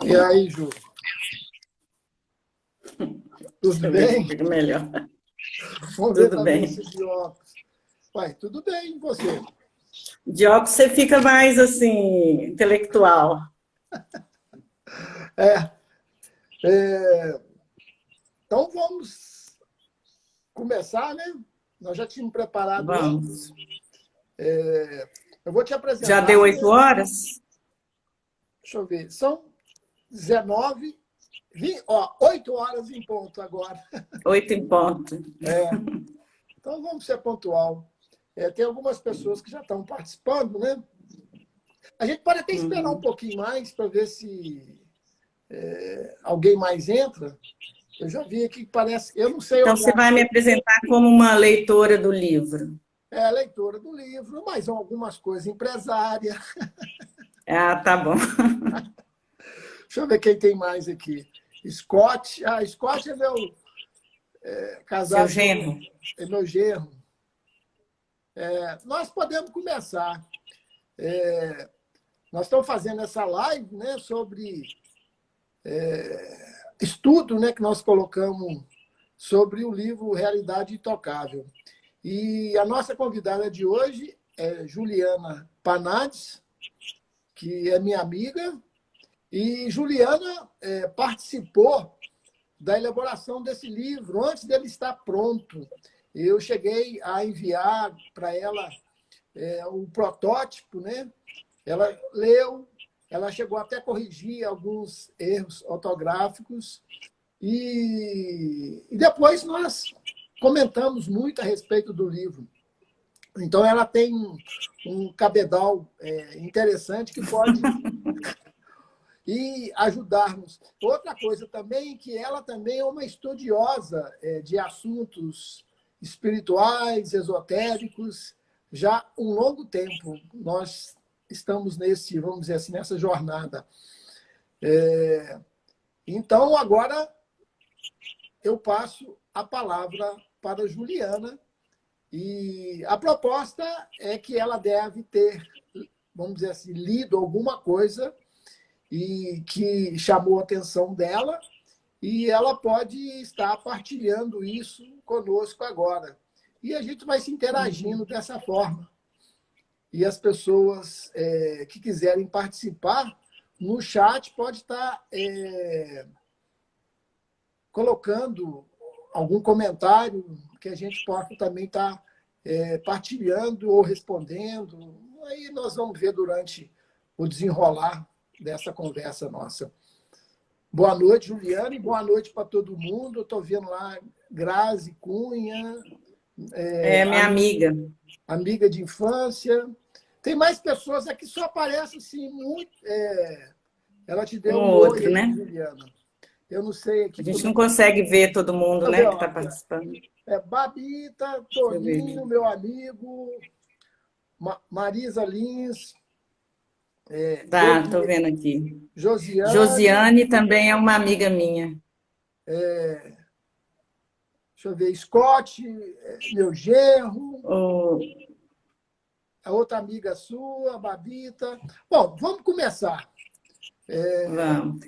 E aí, Ju? Tudo bem? Fica melhor. Vamos ver Tudo também bem. esse de óculos. Uai, tudo bem, e você? De óculos você fica mais, assim, intelectual. É, é, então vamos começar, né? Nós já tínhamos preparado antes. Vamos. Eu vou te Já deu apresentar, 8 horas? deixa eu ver, são 19, 20, ó, 8 horas em ponto agora. 8 em ponto. Então vamos ser pontual. Tem algumas pessoas que já estão participando, né? A gente pode até esperar um pouquinho mais para ver se alguém mais entra. Eu já vi aqui que parece. Eu não sei Então, onde você vai me apresentar como uma leitora do livro. é a leitora do livro, mas algumas coisas empresária. Ah, tá bom. Deixa eu ver quem tem mais aqui. Scott. Ah, Scott é meu Seu casado com genro. é meu genro. Nós podemos começar. Nós estamos fazendo essa live, né, sobre estudo, né, que nós colocamos sobre o livro Realidade Intocável. E a nossa convidada de hoje é Juliana Panades, que é minha amiga. E Juliana participou da elaboração desse livro antes dele estar pronto. Eu cheguei a enviar para ela o protótipo, né? Ela leu, ela chegou até a corrigir alguns erros ortográficos e depois nós comentamos muito a respeito do livro. Então, ela tem um cabedal interessante que pode ajudar-nos. Outra coisa também, que ela também é uma estudiosa de assuntos espirituais, esotéricos, já há um longo tempo. Nós estamos vamos dizer assim, nessa jornada. Então, agora eu passo a palavra para a Juliana. E a proposta é que ela deve ter, vamos dizer assim, lido alguma coisa e que chamou a atenção dela, e ela pode estar partilhando isso conosco agora. E a gente vai se interagindo dessa forma. E as pessoas que quiserem participar, no chat pode estar colocando algum comentário que a gente possa também estar partilhando ou respondendo. Aí nós vamos ver durante o desenrolar dessa conversa nossa. Boa noite, Juliana, e boa noite para todo mundo. Eu estou vendo lá Grazi Cunha, É minha amiga. amiga de infância. Tem mais pessoas aqui, só aparece assim, muito. Ela te deu Um um oi outro, aí, né? Juliana. Eu não sei aqui A gente por não onde. consegue ver todo mundo, Deixa eu ver, né, que ó, está aqui, ó. participando. Babita, Deixa eu ver Toninho, aqui. meu amigo, Marisa Lins, Tá, tô vendo aqui. Josiane, Josiane também é uma amiga minha. deixa eu ver, Scott, meu genro, O- a outra amiga sua, a Babita. Bom, vamos começar. Vamos.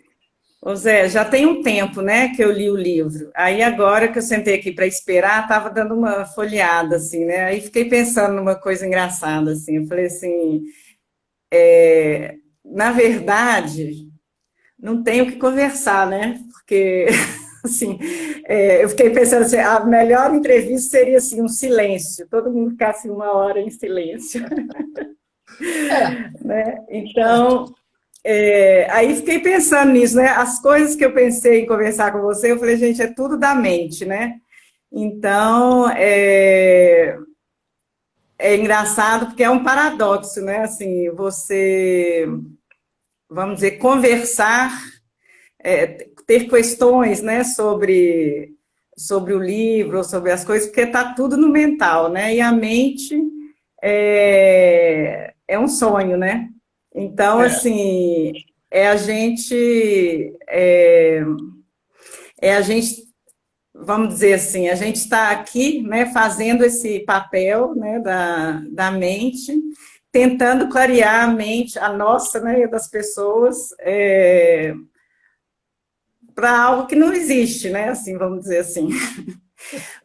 Ô Zé, já tem um tempo, né, que eu li o livro. Aí agora que eu sentei aqui para esperar, estava dando uma folheada, assim, né? Aí fiquei pensando numa coisa engraçada, assim. Eu falei assim, na verdade, não tenho o que conversar, né? Porque, assim, eu fiquei pensando assim, a melhor entrevista seria, assim, um silêncio. Todo mundo ficasse 1 hora em silêncio, É, né? é, Então, aí fiquei pensando nisso, né? As coisas que eu pensei em conversar com você, eu falei, gente, é tudo da mente, né? Então, é engraçado porque é um paradoxo, né? Assim, você, vamos dizer, conversar, ter questões, né, sobre o livro, sobre as coisas, porque está tudo no mental, né? E a mente é um sonho, né? Então, é, assim, é a gente, é, é a gente, vamos dizer assim, a gente está aqui, né, fazendo esse papel, né, da mente, tentando clarear a mente, a nossa, né, das pessoas, para algo que não existe, né? Assim, vamos dizer assim.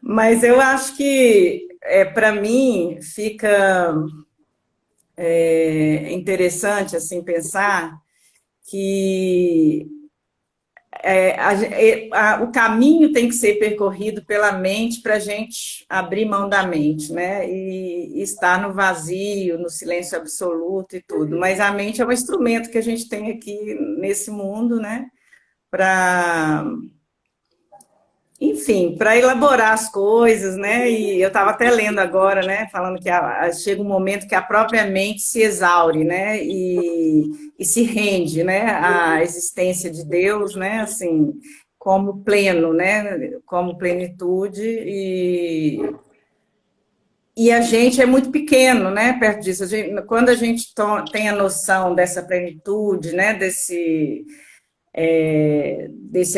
Mas eu acho que, para mim, fica interessante assim pensar que o caminho tem que ser percorrido pela mente para a gente abrir mão da mente, né? E estar no vazio, no silêncio absoluto e tudo. Mas a mente é um instrumento que a gente tem aqui nesse mundo, né? Para, enfim, para elaborar as coisas, né? E eu estava até lendo agora, né? Falando que chega um momento que a própria mente se exaure, né? E se rende, né? À existência de Deus, né? Assim, como pleno, né? Como plenitude e a gente é muito pequeno, né? Perto disso. Quando a gente tem a noção dessa plenitude, né? Desse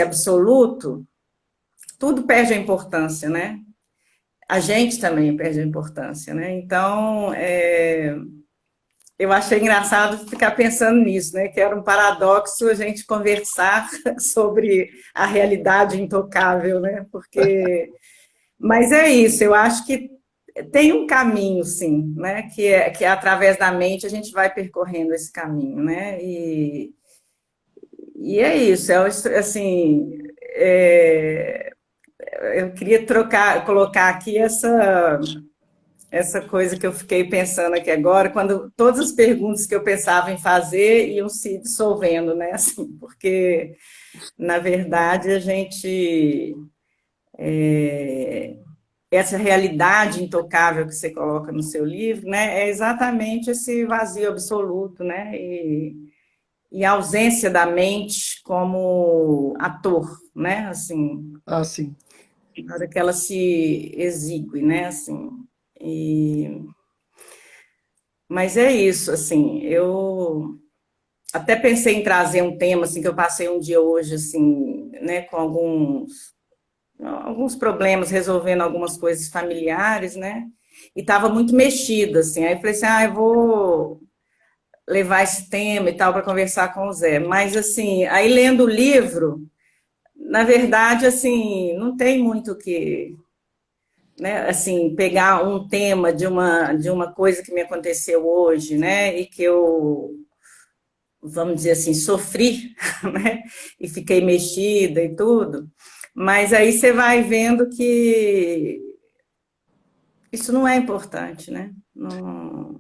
absoluto, tudo perde a importância, né? A gente também perde a importância, né? Então, eu achei engraçado ficar pensando nisso, né? Que era um paradoxo a gente conversar sobre a realidade intocável, né? Mas é isso, eu acho que tem um caminho, sim, né? Que é através da mente a gente vai percorrendo esse caminho, né? E é isso, assim, eu queria colocar aqui essa coisa que eu fiquei pensando aqui agora, quando todas as perguntas que eu pensava em fazer iam se dissolvendo, né? Assim, porque, na verdade, a gente. Essa realidade intocável que você coloca no seu livro, né? É exatamente esse vazio absoluto, né? E a ausência da mente como ator, né? Assim, Ah, sim. na hora que ela se exigue, né? Assim, e mas é isso, assim, eu até pensei em trazer um tema, assim, que eu passei um dia hoje, assim, né, com alguns problemas, resolvendo algumas coisas familiares, né, e estava muito mexida, assim, aí eu falei assim, eu vou levar esse tema e tal para conversar com o Zé, mas, assim, aí lendo o livro, na verdade, assim, não tem muito o que, né, assim, pegar um tema de uma coisa que me aconteceu hoje, né, e que eu vamos dizer assim, sofri, né? E fiquei mexida e tudo. Mas aí você vai vendo que isso não é importante, né? Não...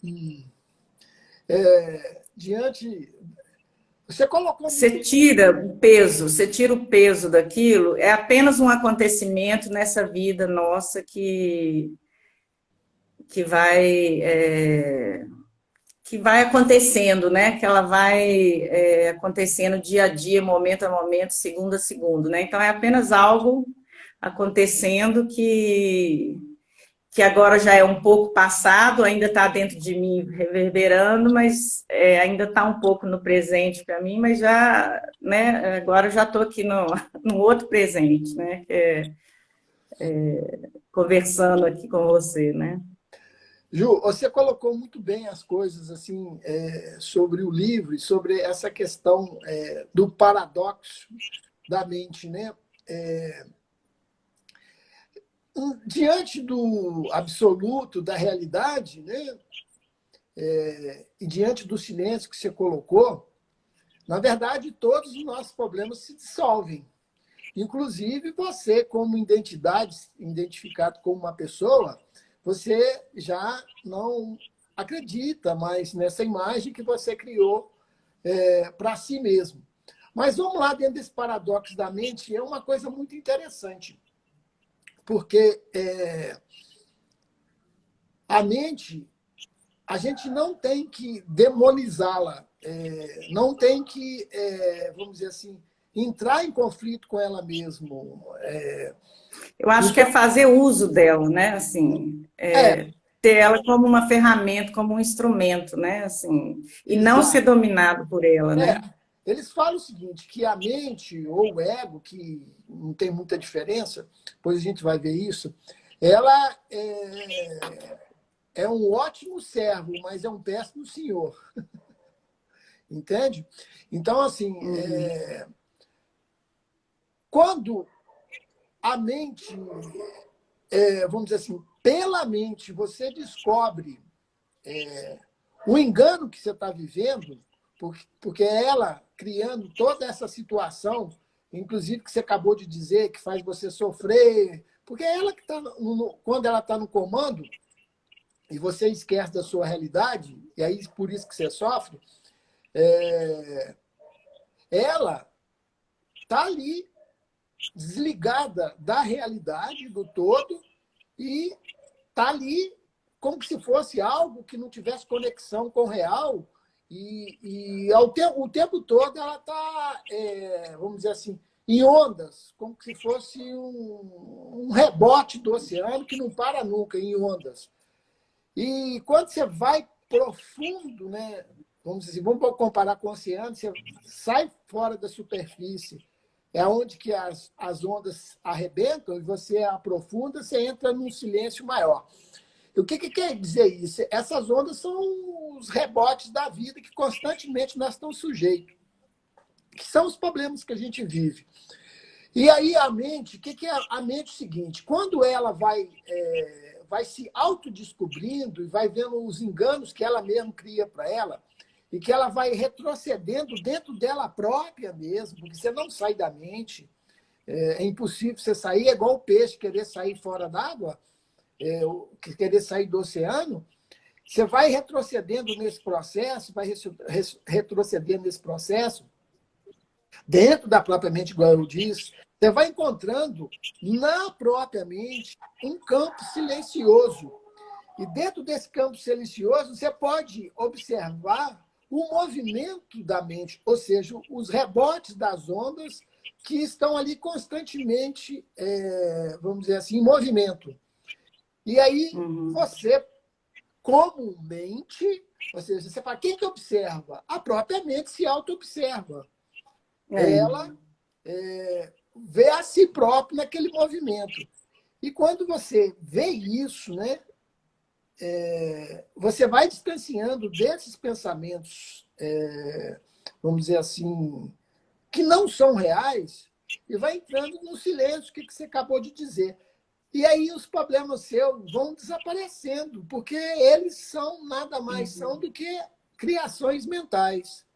Hum. Diante. Você colocou muito. Você tira o peso daquilo, é apenas um acontecimento nessa vida nossa que vai que vai acontecendo, né? Que ela vai acontecendo dia a dia, momento a momento, segundo a segundo, né? Então é apenas algo acontecendo que agora já é um pouco passado, ainda está dentro de mim reverberando, mas ainda está um pouco no presente para mim, mas já, né? Agora eu já estou aqui no outro presente, né? Conversando aqui com você, né? Ju, você colocou muito bem as coisas assim sobre o livro e sobre essa questão do paradoxo da mente, né? Diante do absoluto da realidade, né? E diante do silêncio que você colocou, na verdade, todos os nossos problemas se dissolvem. Inclusive, você, como identidade, identificado como uma pessoa, você já não acredita mais nessa imagem que você criou para si mesmo. Mas vamos lá, dentro desse paradoxo da mente, é uma coisa muito interessante, porque a mente, a gente não tem que demonizá-la, não tem que, vamos dizer assim, entrar em conflito com ela mesmo. Eu acho que é Então, fazer uso dela, né? Assim, é, ter ela como uma ferramenta, como um instrumento, né? Assim, e não ser exato. dominado por ela, É, né? eles falam o seguinte, que a mente ou o ego, que não tem muita diferença, depois a gente vai ver isso, ela é um ótimo servo, mas é um péssimo senhor. Entende? Então, assim, Uhum. quando a mente, vamos dizer assim, pela mente, você descobre o engano que você está vivendo, porque é ela criando toda essa situação, inclusive que você acabou de dizer, que faz você sofrer, porque é ela que está, quando ela está no comando, e você esquece da sua realidade, e aí por isso que você sofre, ela está ali, desligada da realidade do todo, e está ali como se fosse algo que não tivesse conexão com o real, e o tempo todo ela está, vamos dizer assim, em ondas, como se fosse um rebote do oceano que não para nunca, em ondas. E quando você vai profundo, né, vamos dizer assim, vamos comparar com o oceano, você sai fora da superfície, é onde que as ondas arrebentam, e você aprofunda, você entra num silêncio maior. E o que quer dizer isso? Essas ondas são os rebotes da vida que constantemente nós estamos sujeitos, que são os problemas que a gente vive. E aí a mente, o que é a mente? É o seguinte, quando ela vai se autodescobrindo e vai vendo os enganos que ela mesma cria para ela, e que ela vai retrocedendo dentro dela própria mesmo, porque você não sai da mente, é impossível você sair, é igual o peixe querer sair fora d'água, querer sair do oceano, você vai retrocedendo nesse processo, retrocedendo nesse processo, dentro da própria mente, igual eu disse, você vai encontrando na própria mente um campo silencioso. E dentro desse campo silencioso, você pode observar o movimento da mente, ou seja, os rebotes das ondas que estão ali constantemente, vamos dizer assim, em movimento. E aí, você, como mente, ou seja, você fala, quem que observa? A própria mente se auto-observa. Ela vê a si própria naquele movimento. E quando você vê isso, né, você vai distanciando desses pensamentos, vamos dizer assim, que não são reais, e vai entrando no silêncio, que você acabou de dizer. E aí os problemas seus vão desaparecendo, porque eles são nada mais são do que criações mentais.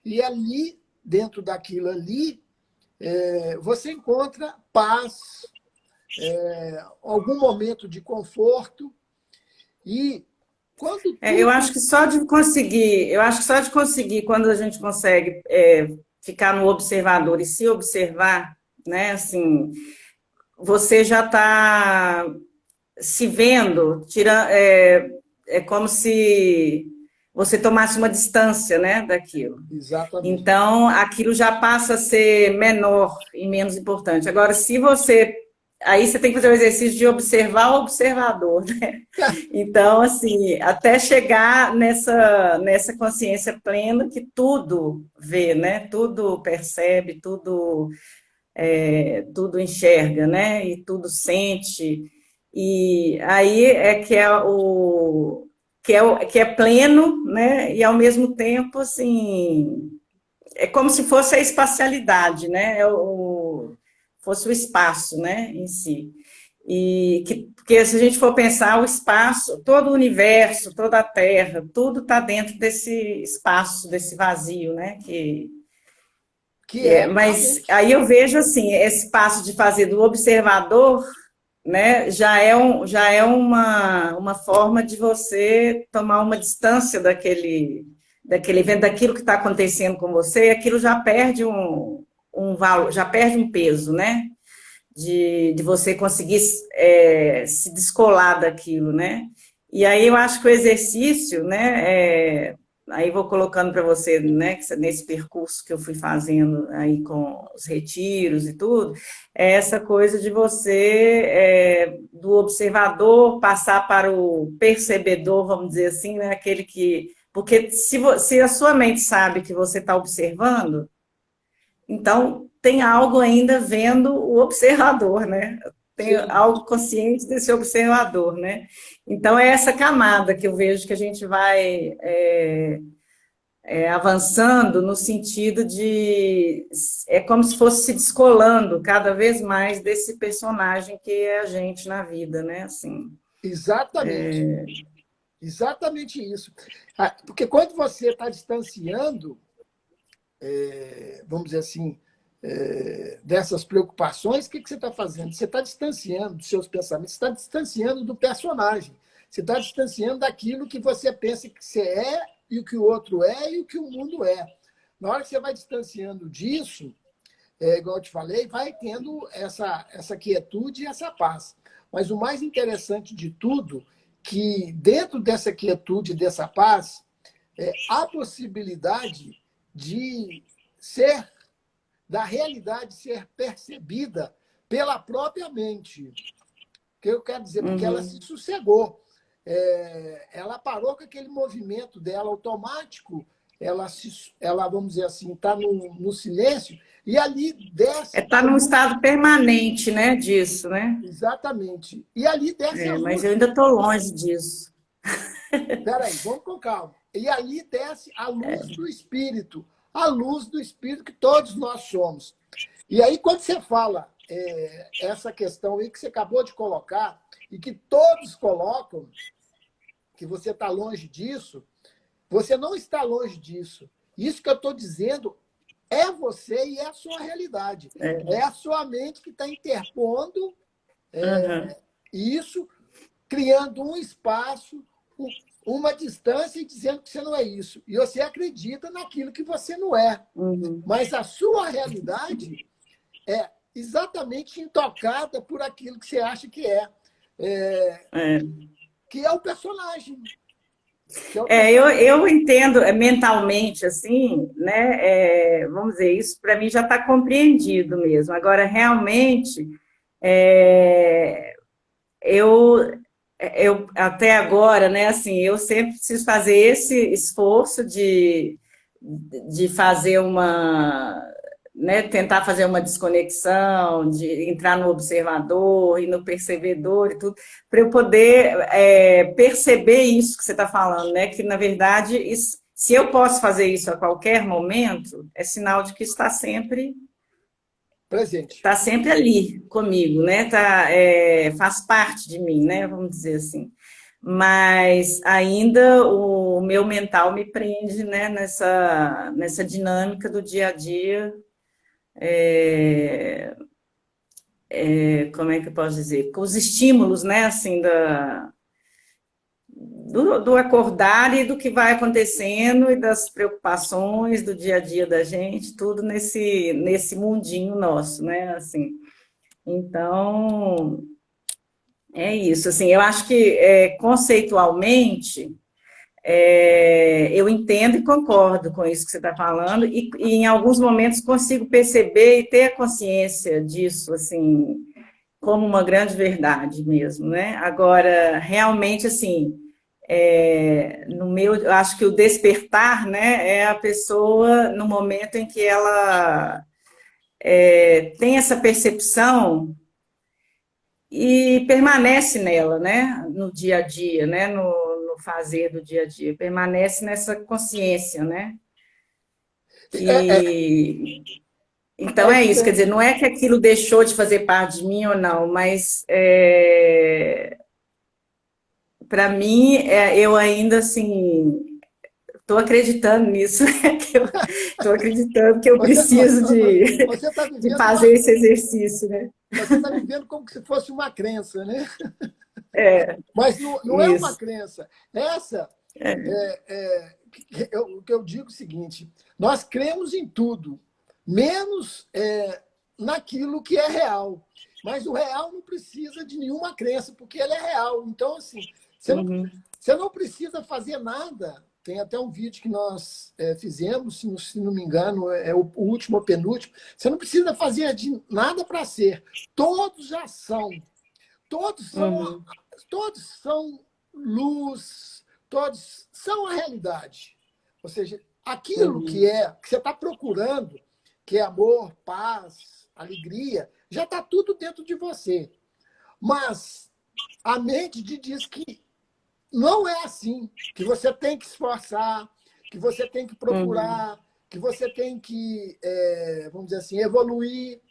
E ali, dentro daquilo ali, você encontra paz, algum momento de conforto. E quando tudo... eu acho que só de conseguir, quando a gente consegue ficar no observador e se observar, né, assim, você já está se vendo, é como se você tomasse uma distância, né, daquilo. Exatamente. Então, aquilo já passa a ser menor e menos importante. Agora, se você... Aí você tem que fazer o exercício de observar o observador, né? Então, assim, até chegar nessa consciência plena que tudo vê, né? Tudo percebe, tudo enxerga, né? E tudo sente. E aí que é pleno, né? E ao mesmo tempo, assim, é como se fosse a espacialidade, né? Fosse o espaço, né? Em si. Porque se a gente for pensar o espaço, todo o universo, toda a Terra, tudo está dentro desse espaço, desse vazio, né? Mas aí eu vejo assim, esse passo de fazer do observador, né, já é uma forma de você tomar uma distância daquele evento, daquilo que está acontecendo com você, e aquilo já perde um valor, já perde um peso, né? De você conseguir se descolar daquilo, né? E aí eu acho que o exercício, né, aí vou colocando para você, né, nesse percurso que eu fui fazendo aí com os retiros e tudo, é essa coisa de você, do observador, passar para o percebedor, vamos dizer assim, né, aquele que... Porque se a sua mente sabe que você está observando, então tem algo ainda vendo o observador, né? Tem algo consciente desse observador, né? Então, é essa camada que eu vejo que a gente vai avançando no sentido de... É como se fosse se descolando cada vez mais desse personagem que é a gente na vida, né? Assim, Exatamente. Exatamente isso. Porque quando você está distanciando, vamos dizer assim, dessas preocupações, o que você está fazendo? Você está distanciando dos seus pensamentos, você está distanciando do personagem, você está distanciando daquilo que você pensa que você é, e o que o outro é, e o que o mundo é. Na hora que você vai distanciando disso, igual eu te falei, vai tendo essa quietude e essa paz. Mas o mais interessante de tudo, que dentro dessa quietude, dessa paz, há possibilidade de ser, da realidade ser percebida pela própria mente. O que eu quero dizer? Porque ela se sossegou. Ela parou com aquele movimento dela automático, ela vamos dizer assim, está no silêncio, e ali desce está a num luz. estado permanente, né, disso, né? Exatamente. E ali desce a Mas luz. eu ainda estou longe disso. Espera aí, vamos com calma. E ali desce a luz do Espírito, a luz do Espírito que todos nós somos. E aí, quando você fala essa questão aí que você acabou de colocar, e que todos colocam, que você está longe disso, você não está longe disso. Isso que eu estou dizendo é você e é a sua realidade. É a sua mente que está interpondo isso, criando um espaço, uma distância e dizendo que você não é isso. E você acredita naquilo que você não é. Mas a sua realidade é exatamente intocada por aquilo que você acha que é. Que é o personagem. Eu entendo mentalmente, assim, né? Vamos dizer, isso para mim já está compreendido mesmo. Agora, realmente, eu até agora, né? Assim, eu sempre preciso fazer esse esforço de fazer né, tentar fazer uma desconexão, de entrar no observador e no percebedor e tudo, para eu poder perceber isso que você está falando, né? Que, na verdade, se eu posso fazer isso a qualquer momento, é sinal de que presente. está sempre ali comigo, né? Faz parte de mim, né? Vamos dizer assim. Mas ainda o meu mental me prende, né, nessa dinâmica do dia a dia. Como é que eu posso dizer? Com os estímulos, né, assim, do acordar e do que vai acontecendo e das preocupações do dia a dia da gente, tudo nesse mundinho nosso, né, assim. Então, é isso, assim, eu acho que conceitualmente eu entendo e concordo com isso que você está falando, e em alguns momentos consigo perceber e ter a consciência disso, assim, como uma grande verdade mesmo, né? Agora, realmente, assim, eu acho que o despertar, né, é a pessoa no momento em que ela tem essa percepção e permanece nela, né, no dia a dia, né, no fazer do dia a dia, permanece nessa consciência, né, que... Então é isso, quer dizer, não é que aquilo deixou de fazer parte de mim ou não, mas para mim, eu ainda assim estou acreditando nisso, estou acreditando que eu preciso de fazer esse exercício, né? Você está vivendo como se fosse uma crença, né? Mas não é uma Isso. crença. O que eu digo é o seguinte: nós cremos em tudo, menos naquilo que é real. Mas o real não precisa de nenhuma crença, porque ele é real. Então, assim, você não precisa fazer nada. Tem até um vídeo que nós fizemos, se não me engano, é o último ou penúltimo. Você não precisa fazer nada para ser. Todos já são. Todos são luz, todos são a realidade. Ou seja, aquilo que você está procurando, que é amor, paz, alegria, já está tudo dentro de você. Mas a mente te diz que não é assim, que você tem que esforçar, que você tem que Uhum. procurar, que você tem que, vamos dizer assim, evoluir.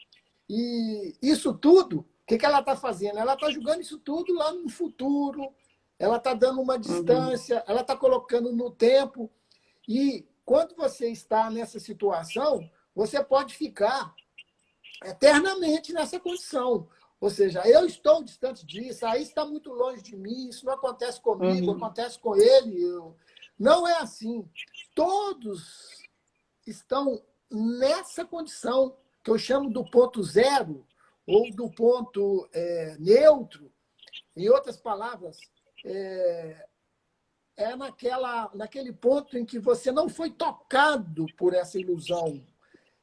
E isso tudo, o que ela está fazendo? Ela está jogando isso tudo lá no futuro, ela está dando uma Uhum. distância, ela está colocando no tempo. E quando você está nessa situação, você pode ficar eternamente nessa condição. Ou seja, eu estou distante disso, aí está muito longe de mim, isso não acontece comigo, Uhum. acontece com ele. Não é assim. Todos estão nessa condição que eu chamo do ponto zero ou do ponto neutro. Em outras palavras, naquele ponto em que você não foi tocado por essa ilusão,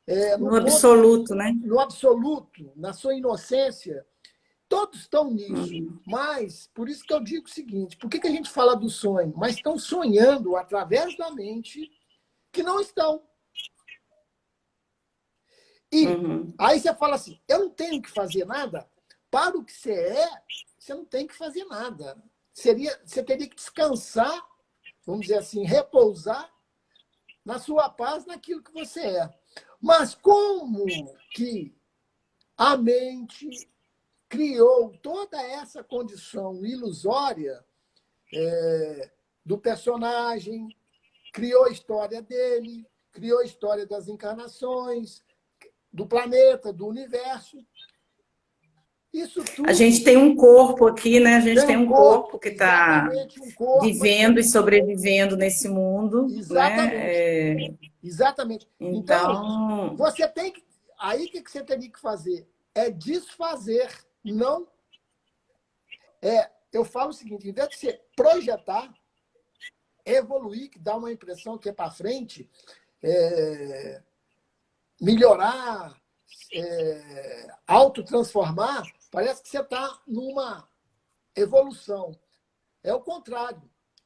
no No ponto, absoluto, né? no absoluto, na sua inocência. Todos estão nisso. Uhum. Mas, por isso que eu digo o seguinte, por que a gente fala do sonho? Mas estão sonhando através da mente que não estão. E Uhum. aí você fala assim, eu não tenho que fazer nada. Para o que você é, você não tem que fazer nada. Você teria que descansar, vamos dizer assim, repousar na sua paz, naquilo que você é. Mas como que a mente criou toda essa condição ilusória do personagem, criou a história dele, criou a história das encarnações, do planeta, do universo. Isso A tudo gente tem um corpo aqui, né? A gente tem tem um um corpo corpo, que está exatamente um corpo aqui. vivendo e sobrevivendo nesse mundo, Exatamente. né? Exatamente. Então, Então, você tem que. Aí o que você teria que fazer? É desfazer, não. Eu falo o seguinte: em vez de você projetar, evoluir, que dá uma impressão que é para frente, melhorar, autotransformar, parece que você está numa evolução. É o contrário.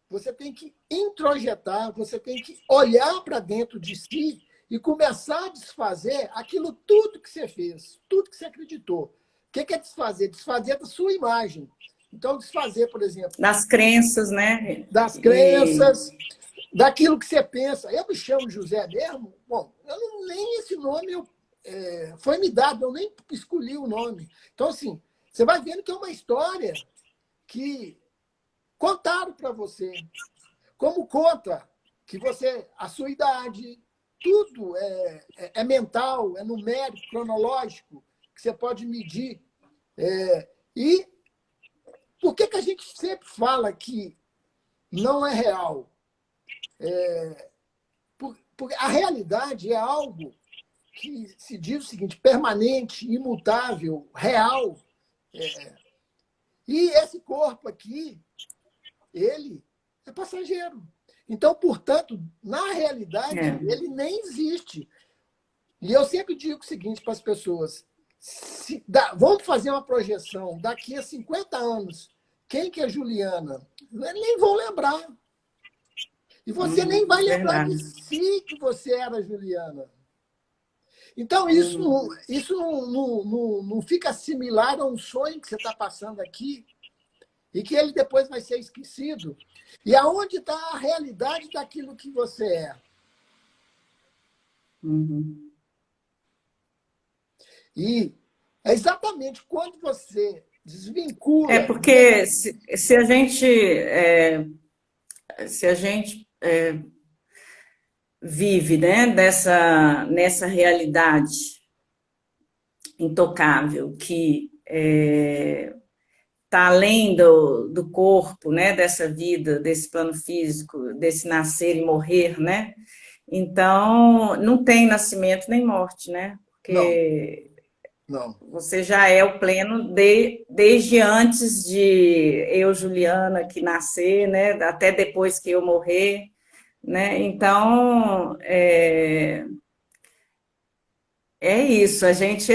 Você tem que introjetar, você tem que olhar para dentro de si e começar a desfazer aquilo tudo que você fez, tudo que você acreditou. O que é desfazer? Desfazer da sua imagem. Então, desfazer, por exemplo, nas crenças, né? das E, crenças, daquilo que você pensa. Eu me chamo José mesmo, bom, nem esse nome foi me dado, eu nem escolhi o nome. Então, assim, você vai vendo que é uma história que contaram para você. Como conta que a sua idade, tudo é mental, é numérico, cronológico, que você pode medir. E por que a gente sempre fala que não é real? Porque a realidade é algo que se diz o seguinte, permanente, imutável, real. E esse corpo aqui, ele é passageiro. Então, portanto, na realidade, é, ele nem existe. E eu sempre digo o seguinte para as pessoas: vamos fazer uma projeção daqui a 50 anos. Quem que é Juliana? Nem vão lembrar. E você nem vai lembrar de verdade. si que você era Juliana. Então, Uhum. isso não fica similar a um sonho que você está passando aqui e que ele depois vai ser esquecido. E aonde está a realidade daquilo que você é? Uhum. E é exatamente quando você É desvincula. porque se a gente vive, né, nessa realidade intocável que está além do corpo, né, dessa vida, desse plano físico, desse nascer e morrer, né? Então, não tem nascimento nem morte, né? Não, Porque não. você já é o pleno desde antes de eu, Juliana, que nascer, né? Até depois que eu morrer, né? Então, é isso. A gente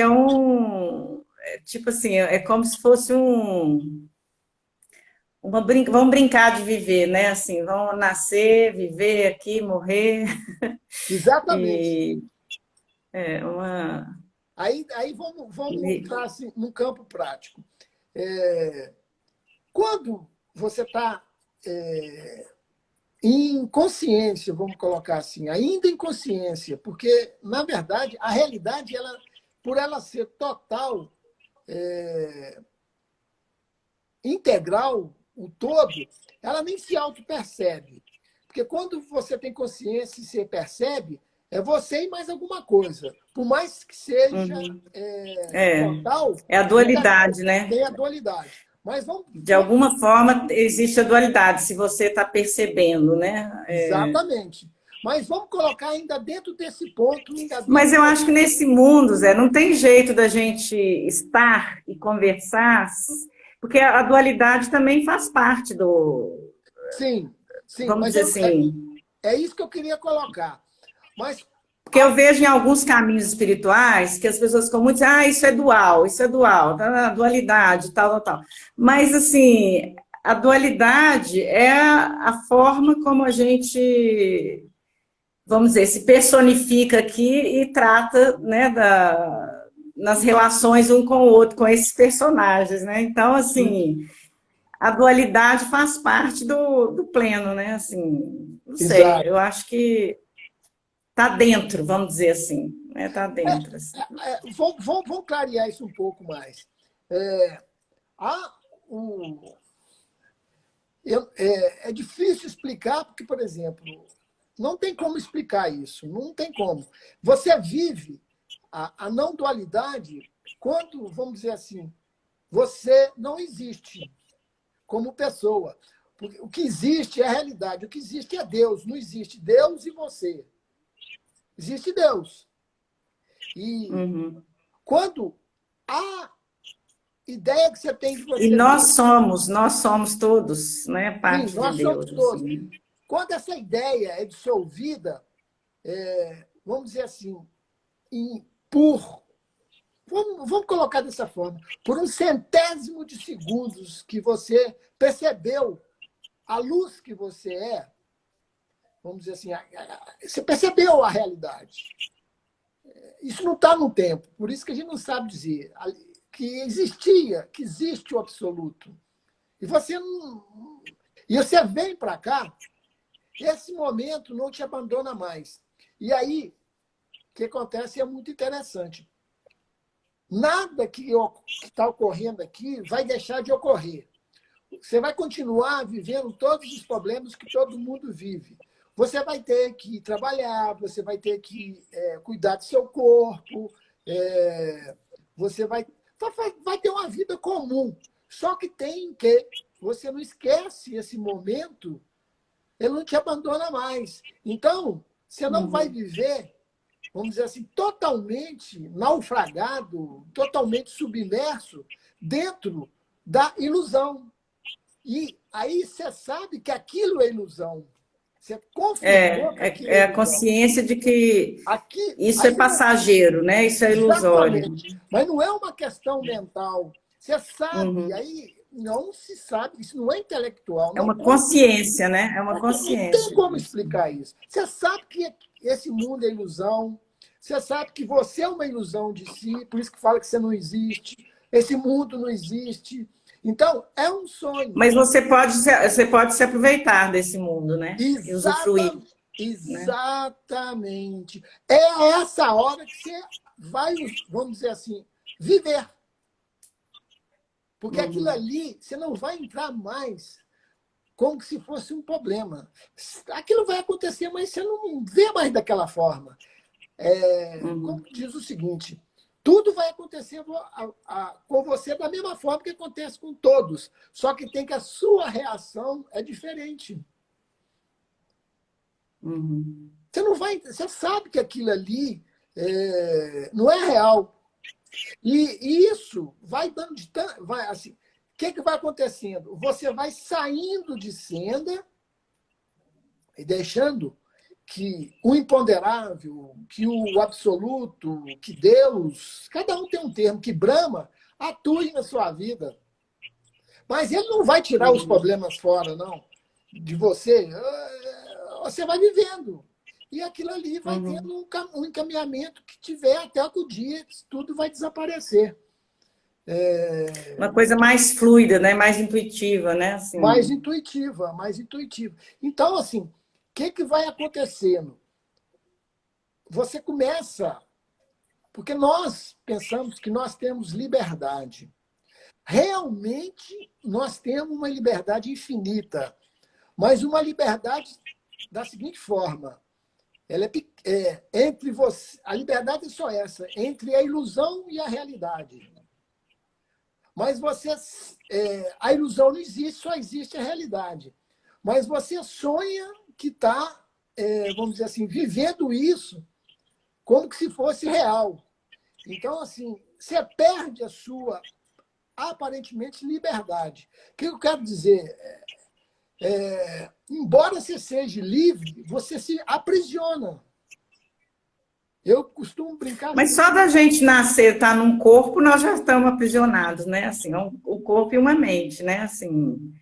tipo assim, é como se fosse vamos brincar de viver, né? Assim, vamos nascer, viver aqui, morrer Exatamente. e é uma Aí vamos entrar assim, no campo prático. Quando você está em consciência, vamos colocar assim, ainda em consciência, porque, na verdade, a realidade, ela, por ela ser total, integral, o todo, ela nem se auto-percebe. Porque quando você tem consciência e você percebe, é você e mais alguma coisa. Por mais que seja total, É a dualidade, né? tem a dualidade. Mas De alguma forma existe a dualidade, se você está percebendo, né? Exatamente. Mas vamos colocar ainda dentro desse ponto, ainda Mas dentro eu acho que nesse mundo, Zé, não tem jeito da gente estar e conversar, porque a dualidade também faz parte do, Sim, sim, vamos mas dizer assim, é isso que eu queria colocar. Mas porque eu vejo em alguns caminhos espirituais que as pessoas ficam muito assim, isso é dual, tá? Dualidade, tal, tal, tal. Mas, assim, a dualidade é a forma como a gente, vamos dizer, se personifica aqui e trata, né, nas relações um com o outro, com esses personagens, né? Então, assim, a dualidade faz parte do pleno, né? Assim, não sei, exato. eu acho que está dentro, vamos dizer assim, né? Está dentro. Assim. Vamos clarear isso um pouco mais. Há um, é difícil explicar, porque, por exemplo, não tem como explicar isso, não tem como. Você vive a não dualidade quando, vamos dizer assim, você não existe como pessoa. Porque o que existe é a realidade, o que existe é Deus, não existe Deus e você. Existe Deus. E quando a ideia que você tem de E você mesmo, nós somos todos, né? sim, Parte de nós somos Deus. todos. Assim. Quando essa ideia é dissolvida, vamos dizer assim, por. Vamos colocar dessa forma. Por um centésimo de segundos que você percebeu a luz que você é, vamos dizer assim, você percebeu a realidade. Isso não está no tempo, por isso que a gente não sabe dizer que existia, que existe o absoluto. E você não. E você vem para cá, esse momento não te abandona mais. E aí, o que acontece é muito interessante. Nada que está ocorrendo aqui vai deixar de ocorrer. Você vai continuar vivendo todos os problemas que todo mundo vive. Você vai ter que trabalhar, você vai ter que cuidar do seu corpo, você vai ter uma vida comum. Só que tem que você não esquece esse momento, ele não te abandona mais. Então, você não vai viver, vamos dizer assim, totalmente naufragado, totalmente submerso dentro da ilusão. E aí você sabe que aquilo é ilusão. Você confirmou que aquilo é É a ilusão. consciência de que Aqui, isso é aí não, passageiro, né? Isso é ilusório. exatamente. Mas não é uma questão mental. Você sabe, aí não se sabe, isso não é intelectual, É não uma tem, consciência, né? É uma não tem consciência como disso. explicar isso. Você sabe que esse mundo é ilusão, você sabe que você é uma ilusão de si, por isso que fala que você não existe, esse mundo não existe. Então, é um sonho. Mas você pode se aproveitar desse mundo, né? E usufruir, né? Exatamente. É essa hora que você vai, vamos dizer assim, viver. Porque aquilo ali, você não vai entrar mais como se fosse um problema. Aquilo vai acontecer, mas você não vê mais daquela forma. Como diz o seguinte, tudo vai acontecer com você da mesma forma que acontece com todos. Só que tem que a sua reação é diferente. Você não vai, você sabe que aquilo ali não é real. E isso vai dando de vai assim, o que vai acontecendo? Você vai saindo de senda e deixando que o imponderável, que o absoluto, que Deus, cada um tem um termo, que Brahma atue na sua vida. Mas ele não vai tirar os problemas fora, não, de você. Você vai vivendo. E aquilo ali vai tendo um encaminhamento que tiver até o dia, tudo vai desaparecer. Uma coisa mais fluida, né? Mais intuitiva, né? Mais Assim, intuitiva, mais intuitiva. Então, assim, o que vai acontecendo? Você começa, porque nós pensamos que nós temos liberdade. Realmente, nós temos uma liberdade infinita, mas uma liberdade da seguinte forma: ela entre você, a liberdade é só essa, entre a ilusão e a realidade. Mas você, a ilusão não existe, só existe a realidade. Mas você sonha que está, vamos dizer assim, vivendo isso como que se fosse real. Então, assim, você perde a sua, aparentemente, liberdade. O que eu quero dizer? Embora você seja livre, você se aprisiona. Eu costumo brincar mas assim. só da gente nascer, estar num corpo, nós já estamos aprisionados, né? Assim, o corpo e uma mente, né? Assim,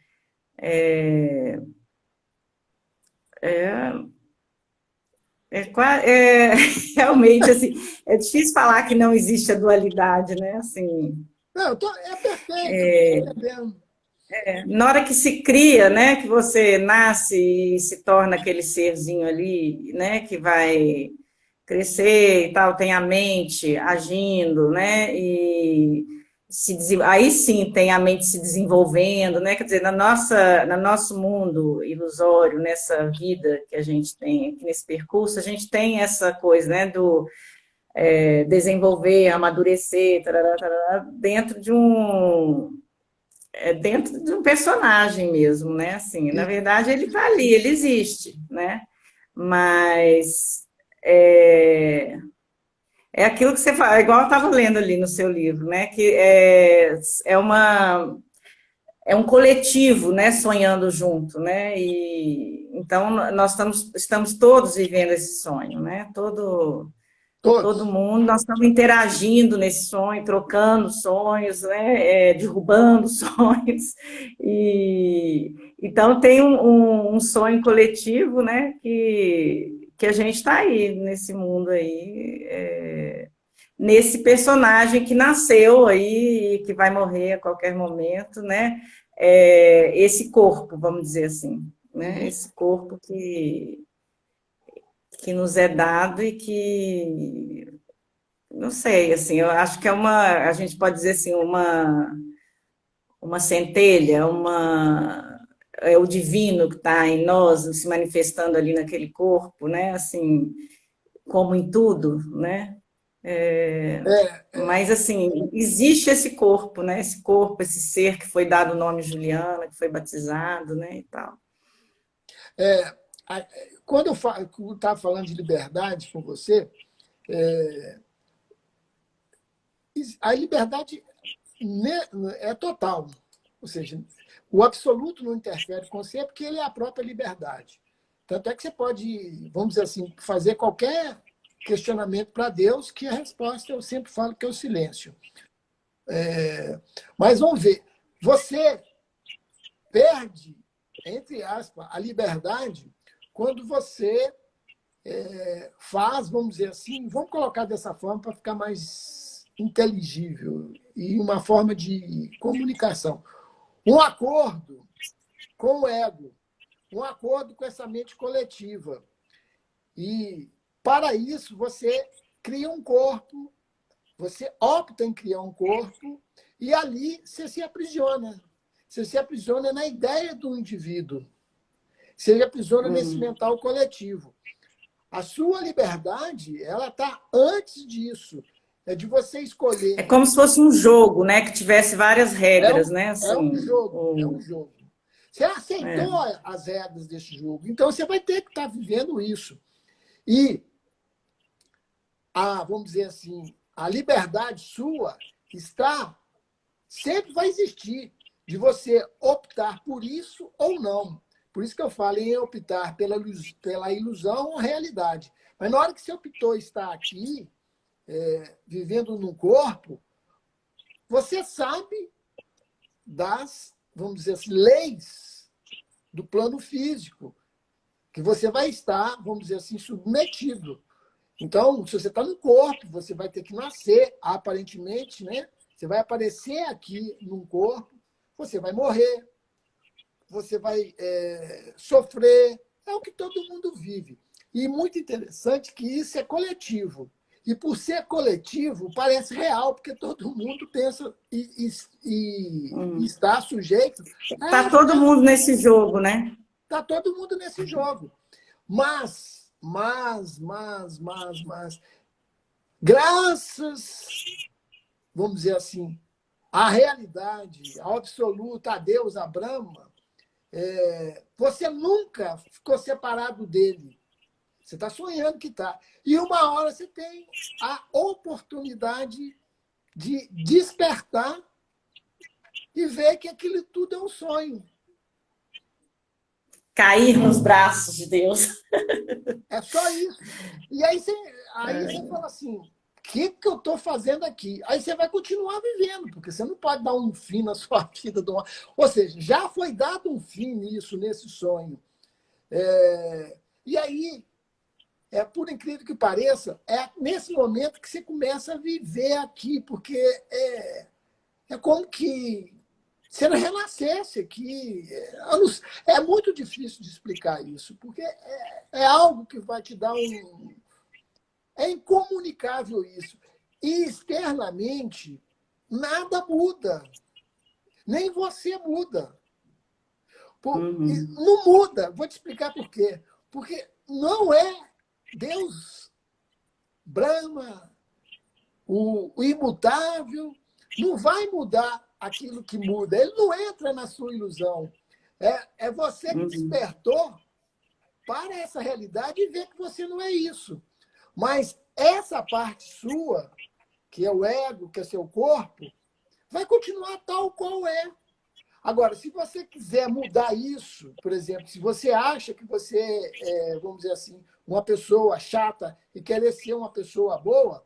realmente assim, é difícil falar que não existe a dualidade, né? Assim, Não, é perfeito, eu estou entendendo. na hora que se cria, né? Que você nasce e se torna aquele serzinho ali, né? Que vai crescer e tal, tem a mente agindo, né? E aí sim tem a mente se desenvolvendo, né? Quer dizer, no nosso mundo ilusório, nessa vida que a gente tem aqui nesse percurso, a gente tem essa coisa, né? Do desenvolver, amadurecer, tarará, tarará, dentro de um personagem mesmo, né? Assim, na E, verdade, ele está ali, ele existe, né? Mas é, é aquilo que você fala, igual eu estava lendo ali no seu livro, né? Que é um coletivo, né? Sonhando junto, né? E então nós estamos todos vivendo esse sonho, né? Todo todos. mundo, nós estamos interagindo nesse sonho, trocando sonhos, né? Derrubando sonhos. E então tem um sonho coletivo, né? Que a gente está aí nesse mundo aí. Nesse personagem que nasceu aí e que vai morrer a qualquer momento, né? Esse corpo, vamos dizer assim, né? Uhum. Esse corpo que nos é dado e que, não sei, assim, eu acho que a gente pode dizer assim, uma centelha, é o divino que está em nós, se manifestando ali naquele corpo, né? Assim, como em tudo, né? Mas, assim, existe esse corpo, né? Esse corpo, esse ser que foi dado o nome Juliana, que foi batizado, né? E tal. É, a- quando eu estava falando de liberdade com você, a liberdade é total. Ou seja, o absoluto não interfere com você porque ele é a própria liberdade. Tanto é que você pode, vamos dizer assim, fazer qualquer questionamento para Deus, que a resposta eu sempre falo que é o silêncio. Mas vamos ver, você perde, entre aspas, a liberdade quando você faz, vamos dizer assim, vamos colocar dessa forma para ficar mais inteligível e uma forma de comunicação. Um acordo com o ego, um acordo com essa mente coletiva. E, para isso, você cria um corpo, você opta em criar um corpo, e ali você se aprisiona. Você se aprisiona na ideia do indivíduo. Você se aprisiona nesse mental coletivo. A sua liberdade, ela está antes disso. É de você É escolher. como se fosse um jogo, né? Que tivesse várias É regras, um, né? é um Assim, jogo, é um jogo. Você é. aceitou as regras desse jogo, então você vai ter que estar vivendo isso. E vamos dizer assim, a liberdade sua está, sempre vai existir, de você optar por isso ou não. Por isso que eu falo em optar pela ilusão ou realidade. Mas na hora que você optou estar aqui, vivendo num corpo, você sabe das, vamos dizer assim, leis do plano físico, que você vai estar, vamos dizer assim, submetido. Então, se você está no corpo, você vai ter que nascer, aparentemente, né? Você vai aparecer aqui num corpo, você vai morrer, você vai sofrer. É o que todo mundo vive. E muito interessante que isso é coletivo. E por ser coletivo, parece real, porque todo mundo pensa e está sujeito Tá todo mundo nesse jogo, né? Está todo mundo nesse jogo. Mas, graças, vamos dizer assim, à realidade, ao absoluto, a Deus, a Brahma, você nunca ficou separado dele. Você está sonhando que está. E uma hora você tem a oportunidade de despertar e ver que aquilo tudo é um sonho. Cair nos braços de Deus. É só isso. E aí você fala assim, o que eu estou fazendo aqui? Aí você vai continuar vivendo, porque você não pode dar um fim na sua vida. Ou seja, já foi dado um fim nisso, nesse sonho. E aí, por incrível que pareça, é nesse momento que você começa a viver aqui, porque é como que você não renascesse aqui. É muito difícil de explicar isso, porque é algo que vai te dar um... É incomunicável isso. E externamente, nada muda. Nem você muda. Não muda. Vou te explicar por quê. Porque não é Deus, Brahma, o imutável, não vai mudar aquilo que muda. Ele não entra na sua ilusão. É você que despertou para essa realidade e vê que você não é isso. Mas essa parte sua, que é o ego, que é seu corpo, vai continuar tal qual é. Agora, se você quiser mudar isso, por exemplo, se você acha que você é, vamos dizer assim, uma pessoa chata e querer ser uma pessoa boa,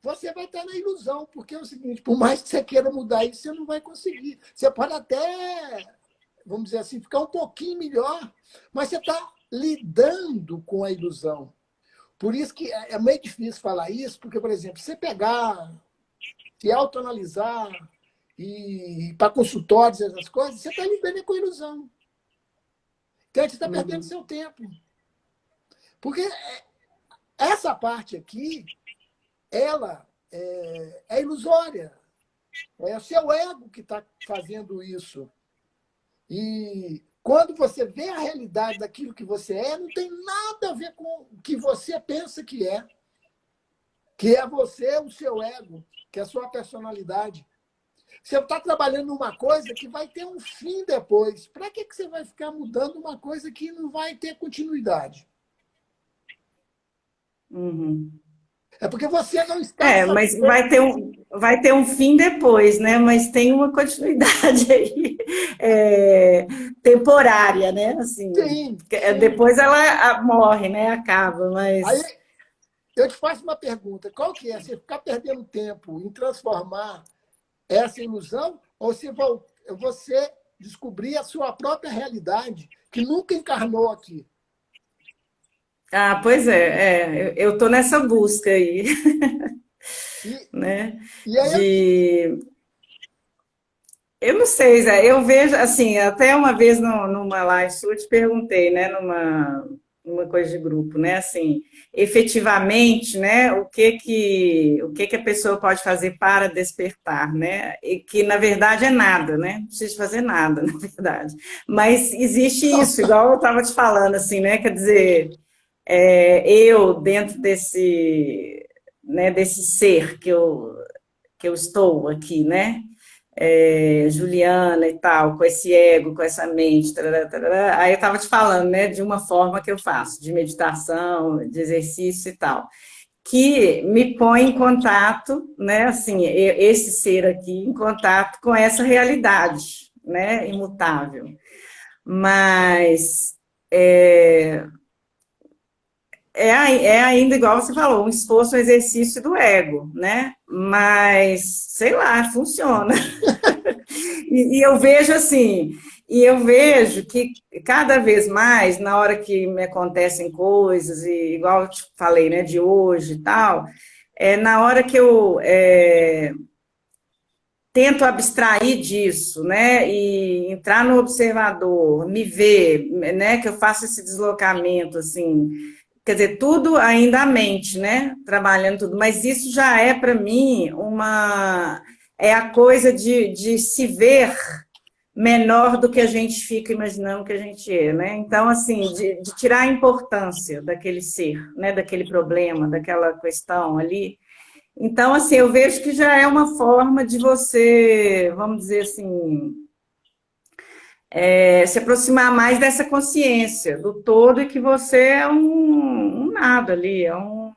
você vai estar na ilusão, porque é o seguinte, por mais que você queira mudar isso, você não vai conseguir. Você pode até, vamos dizer assim, ficar um pouquinho melhor, mas você está lidando com a ilusão. Por isso que é meio difícil falar isso, porque, por exemplo, você pegar, se autoanalisar e ir para consultórios, essas coisas, você está lidando com a ilusão. Então, você está perdendo seu tempo. Porque essa parte aqui, ela é ilusória. É o seu ego que está fazendo isso. E quando você vê a realidade daquilo que você não tem nada a ver com o que você pensa que é você, o seu ego, que é a sua personalidade. Você está trabalhando numa coisa que vai ter um fim depois. Para que você vai ficar mudando uma coisa que não vai ter continuidade? É porque você não está... Mas vai ter um fim depois, né? Mas tem uma continuidade aí, temporária, né? Assim, Sim. Depois ela morre, né? Acaba, mas... Aí eu te faço uma pergunta. Qual que é? Você ficar perdendo tempo em transformar essa ilusão ou se você descobrir a sua própria realidade que nunca encarnou aqui? Pois eu estou nessa busca aí, né? E aí, Eu não sei, Zé, eu vejo, assim, até uma vez numa live sua, eu te perguntei, né, numa coisa de grupo, né, assim, efetivamente, né, o que a pessoa pode fazer para despertar, né, e que, na verdade, é nada, né, não precisa fazer nada, na verdade, mas existe isso, igual eu estava te falando, assim, né, quer dizer, eu, dentro desse ser que eu estou aqui, né, Juliana e tal, com esse ego, com essa mente, tarará, tarará. Aí eu estava te falando, né, de uma forma que eu faço, de meditação, de exercício e tal, que me põe em contato, né, assim, esse ser aqui, em contato com essa realidade, né, imutável. Mas ainda, igual você falou, um esforço, um exercício do ego, né? Mas, sei lá, funciona. E eu vejo assim, que cada vez mais, na hora que me acontecem coisas, e igual eu te falei, né, de hoje e tal, na hora que eu tento abstrair disso, né, e entrar no observador, me ver, né, que eu faço esse deslocamento, assim, quer dizer, tudo ainda à mente, né, trabalhando tudo, mas isso já é, para mim, é a coisa de se ver menor do que a gente fica imaginando que a gente é, né, então, assim, de tirar a importância daquele ser, né, daquele problema, daquela questão ali. Então, assim, eu vejo que já é uma forma de você, vamos dizer assim, se aproximar mais dessa consciência do todo e que você é um nada ali, é um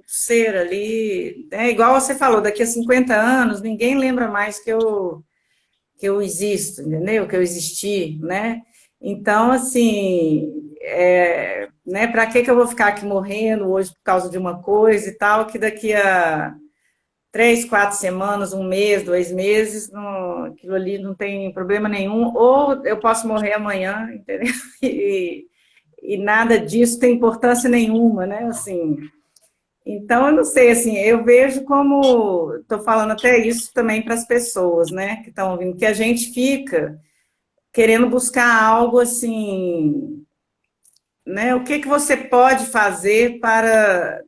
ser ali. É igual você falou, daqui a 50 anos, ninguém lembra mais que eu existo, entendeu? Que eu existi, né? Então, assim, né, para que eu vou ficar aqui morrendo hoje por causa de uma coisa e tal, que daqui a 3, 4 semanas, um mês, 2 meses, não, aquilo ali não tem problema nenhum, ou eu posso morrer amanhã, entendeu? E nada disso tem importância nenhuma, né? Assim, então, eu não sei, assim, eu vejo como, estou falando até isso também para as pessoas, né, que estão ouvindo, que a gente fica querendo buscar algo assim, né, o que você pode fazer para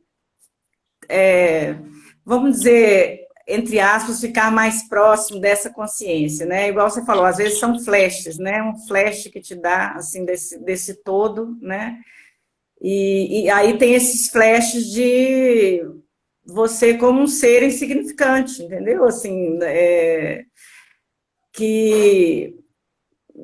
vamos dizer, entre aspas, ficar mais próximo dessa consciência, né? Igual você falou, às vezes são flashes, né? Um flash que te dá, assim, desse todo, né? E aí tem esses flashes de você como um ser insignificante, entendeu? Assim, que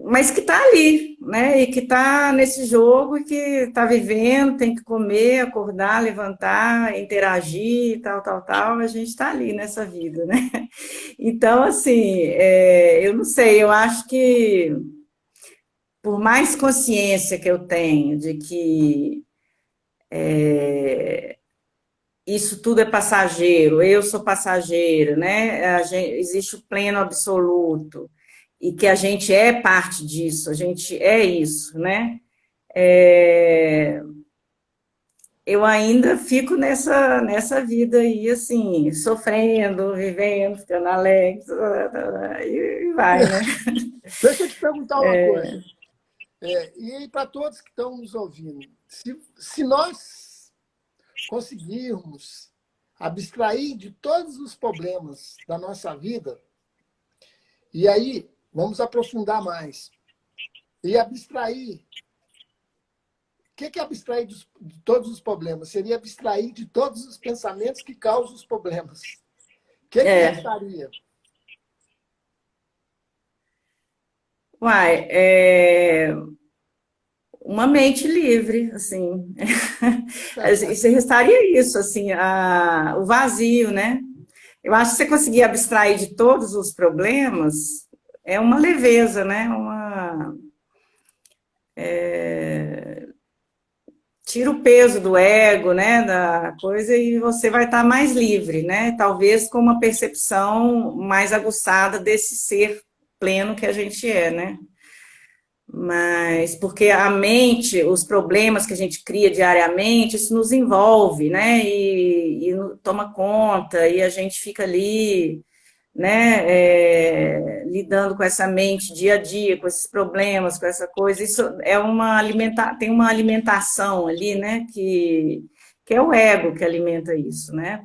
mas que está ali, né? E que está nesse jogo e que está vivendo, tem que comer, acordar, levantar, interagir, tal, tal, tal. A gente está ali nessa vida, né? Então, assim, eu não sei, eu acho que por mais consciência que eu tenho de que isso tudo é passageiro, eu sou passageiro, né? Existe o pleno absoluto e que a gente é parte disso, a gente é isso, né? É, eu ainda fico nessa vida aí, assim, sofrendo, vivendo, ficando alegre, e vai, né? Deixa eu te perguntar uma coisa. E para todos que estão nos ouvindo, se nós conseguirmos abstrair de todos os problemas da nossa vida, e aí vamos aprofundar mais, e abstrair. O que é abstrair de todos os problemas? Seria abstrair de todos os pensamentos que causam os problemas. O que restaria? Uai, uma mente livre, assim. Você restaria isso, assim, o vazio, né? Eu acho que você conseguir abstrair de todos os problemas é uma leveza, né? Tira o peso do ego, né? Da coisa e você vai estar mais livre, né? Talvez com uma percepção mais aguçada desse ser pleno que a gente é, né? Mas porque a mente, os problemas que a gente cria diariamente, isso nos envolve, né? E toma conta, e a gente fica ali, né? Lidando com essa mente dia a dia, com esses problemas, com essa coisa. Isso tem uma alimentação ali, né? Que é o ego que alimenta isso, né?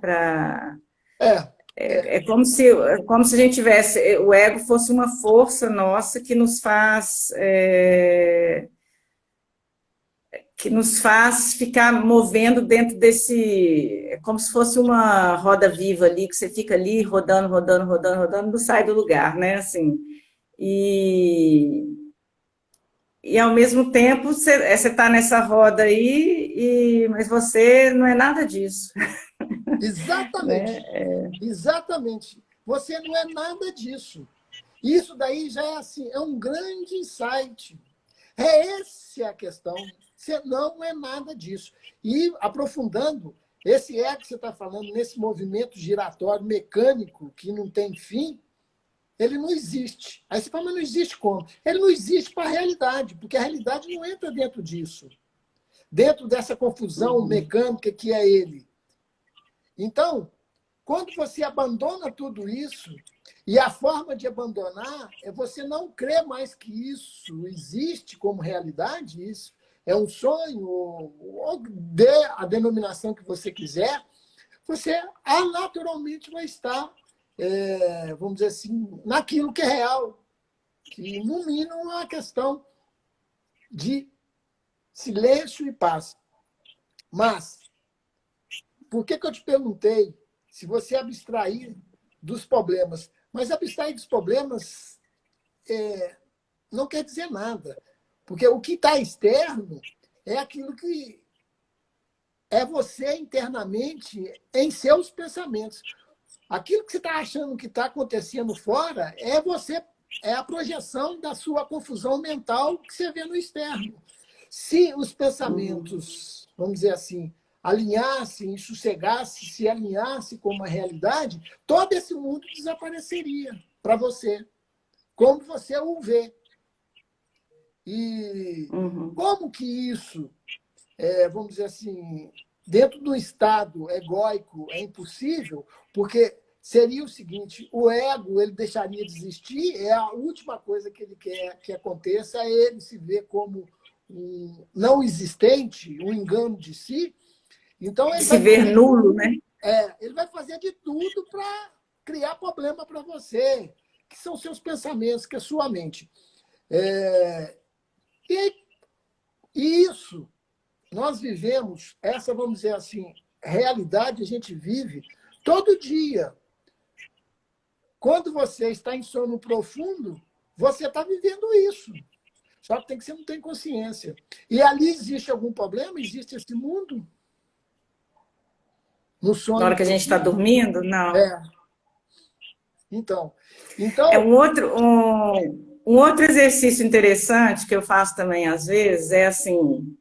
É como se a gente tivesse, o ego fosse uma força nossa que nos faz ficar movendo dentro desse, é como se fosse uma roda viva ali, que você fica ali rodando, rodando, rodando, rodando, não sai do lugar, né, assim, e, e ao mesmo tempo você está nessa roda aí, mas você não é nada disso, Exatamente. né? Exatamente. Você não é nada disso. Isso daí já é assim, é um grande insight. Essa é a questão. Você não é nada disso. E aprofundando, esse que você está falando, nesse movimento giratório mecânico que não tem fim, ele não existe. Aí você fala, mas não existe como? Ele não existe para a realidade, porque a realidade não entra dentro disso. Dentro dessa confusão mecânica que é ele. Então, quando você abandona tudo isso, e a forma de abandonar é você não crer mais que isso existe como realidade, isso é um sonho, ou dê a denominação que você quiser, você naturalmente vai estar, vamos dizer assim, naquilo que é real, que no mínimo é uma questão de silêncio e paz. Mas, por que eu te perguntei se você abstrair dos problemas? Mas abstrair dos problemas não quer dizer nada. Porque o que está externo é aquilo que é você internamente em seus pensamentos. Aquilo que você está achando que está acontecendo fora é você, é a projeção da sua confusão mental que você vê no externo. Se os pensamentos, vamos dizer assim, alinhassem, sossegassem, se alinhassem com uma realidade, todo esse mundo desapareceria para você, como você o vê. E como que isso, vamos dizer assim, dentro do estado egóico é impossível, porque seria o seguinte, o ego ele deixaria de existir, é a última coisa que ele quer que aconteça, é ele se ver como um não existente, um engano de si. Então ele se ver nulo, né? ele vai fazer de tudo para criar problema para você, que são seus pensamentos, que é sua mente. E isso, nós vivemos, essa, vamos dizer assim, realidade a gente vive todo dia. Quando você está em sono profundo, você está vivendo isso. Só que você não tem consciência. E ali existe algum problema? Existe esse mundo? No sonho. Na hora que a gente está dormindo? Não. Então, um outro exercício interessante que eu faço também às vezes é assim,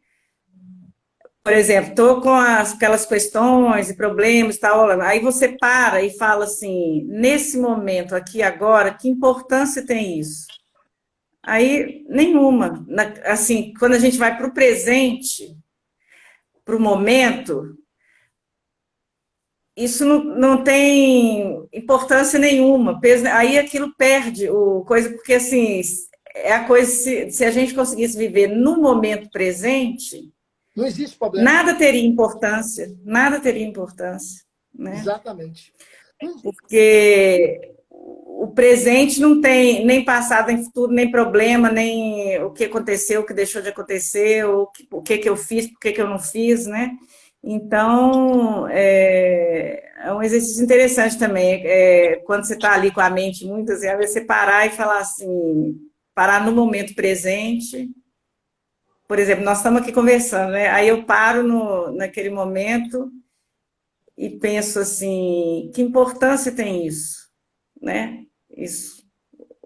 por exemplo, estou com aquelas questões e problemas e tal, aí você para e fala assim, nesse momento aqui agora, que importância tem isso? Aí, nenhuma. Assim, quando a gente vai para o presente, para o momento, isso não tem importância nenhuma. Aí aquilo perde o coisa, porque assim, é a coisa, se a gente conseguisse viver no momento presente, não existe problema. Nada teria importância, nada teria importância. Né? Exatamente. Porque o presente não tem nem passado, nem futuro, nem problema, nem o que aconteceu, o que deixou de acontecer, o que eu fiz, por que eu não fiz, né? Então, é um exercício interessante também, quando você está ali com a mente muitas vezes, você parar e falar assim, parar no momento presente. Por exemplo, nós estamos aqui conversando, né? Aí eu paro naquele momento e penso assim, que importância tem isso, né? Isso,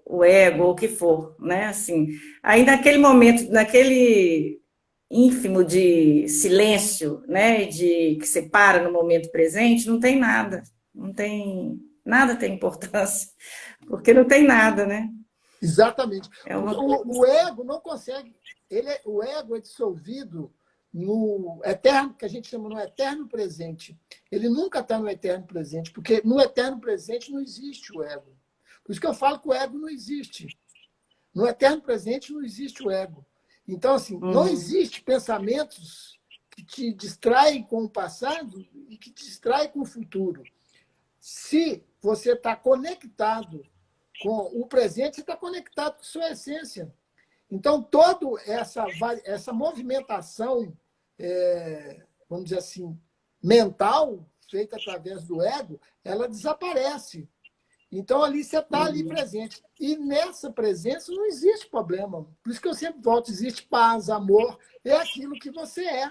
o ego, ou o que for, né? Assim, aí naquele momento, naquele ínfimo de silêncio, né? Que você para no momento presente, não tem nada, nada tem importância, porque não tem nada, né? Exatamente. O ego não consegue, o ego é dissolvido no eterno, que a gente chama no eterno presente. Ele nunca está no eterno presente, porque no eterno presente não existe o ego. Por isso que eu falo que o ego não existe. No eterno presente não existe o ego. Então, assim, não existe pensamentos que te distraem com o passado e que te distraem com o futuro. Se você está conectado com o presente, você está conectado com sua essência. Então, toda essa movimentação, vamos dizer assim, mental, feita através do ego, ela desaparece. Então, ali você está ali presente. E nessa presença não existe problema. Por isso que eu sempre volto, existe paz, amor, é aquilo que você é.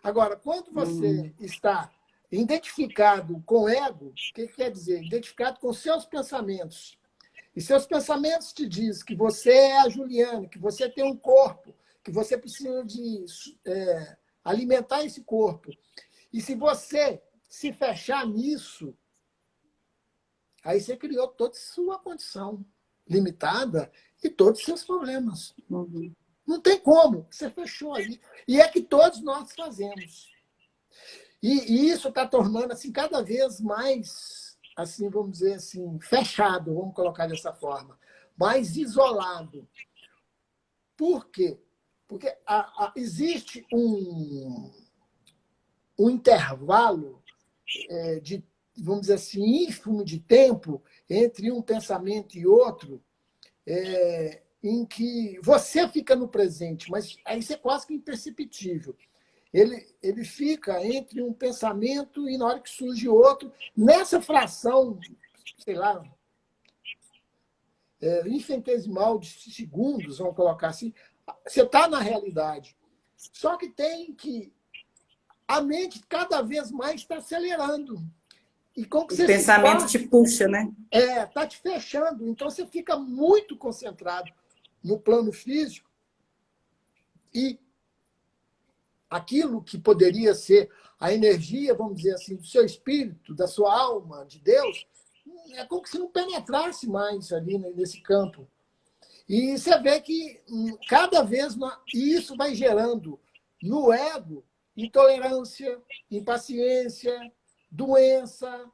Agora, quando você está identificado com o ego, o que quer dizer? Identificado com seus pensamentos. E seus pensamentos te dizem que você é a Juliana, que você tem um corpo, que você precisa de alimentar esse corpo. E se você se fechar nisso, aí você criou toda a sua condição limitada e todos os seus problemas. Não tem como, você fechou ali. E é que todos nós fazemos. E isso está tornando assim, cada vez mais, assim, vamos dizer assim, fechado, vamos colocar dessa forma, mais isolado. Por quê? Porque existe um intervalo de, vamos dizer assim, ínfimo de tempo entre um pensamento e outro, em que você fica no presente, mas aí isso é quase que imperceptível. Ele fica entre um pensamento e na hora que surge outro, nessa fração, sei lá, infinitesimal de segundos, vamos colocar assim, você está na realidade. Só que a mente cada vez mais está acelerando. E como que O você pensamento te puxa, né? está te fechando. Então você fica muito concentrado no plano físico e aquilo que poderia ser a energia, vamos dizer assim, do seu espírito, da sua alma, de Deus, é como se não penetrasse mais ali nesse campo. E você vê que cada vez isso vai gerando no ego intolerância, impaciência, doença,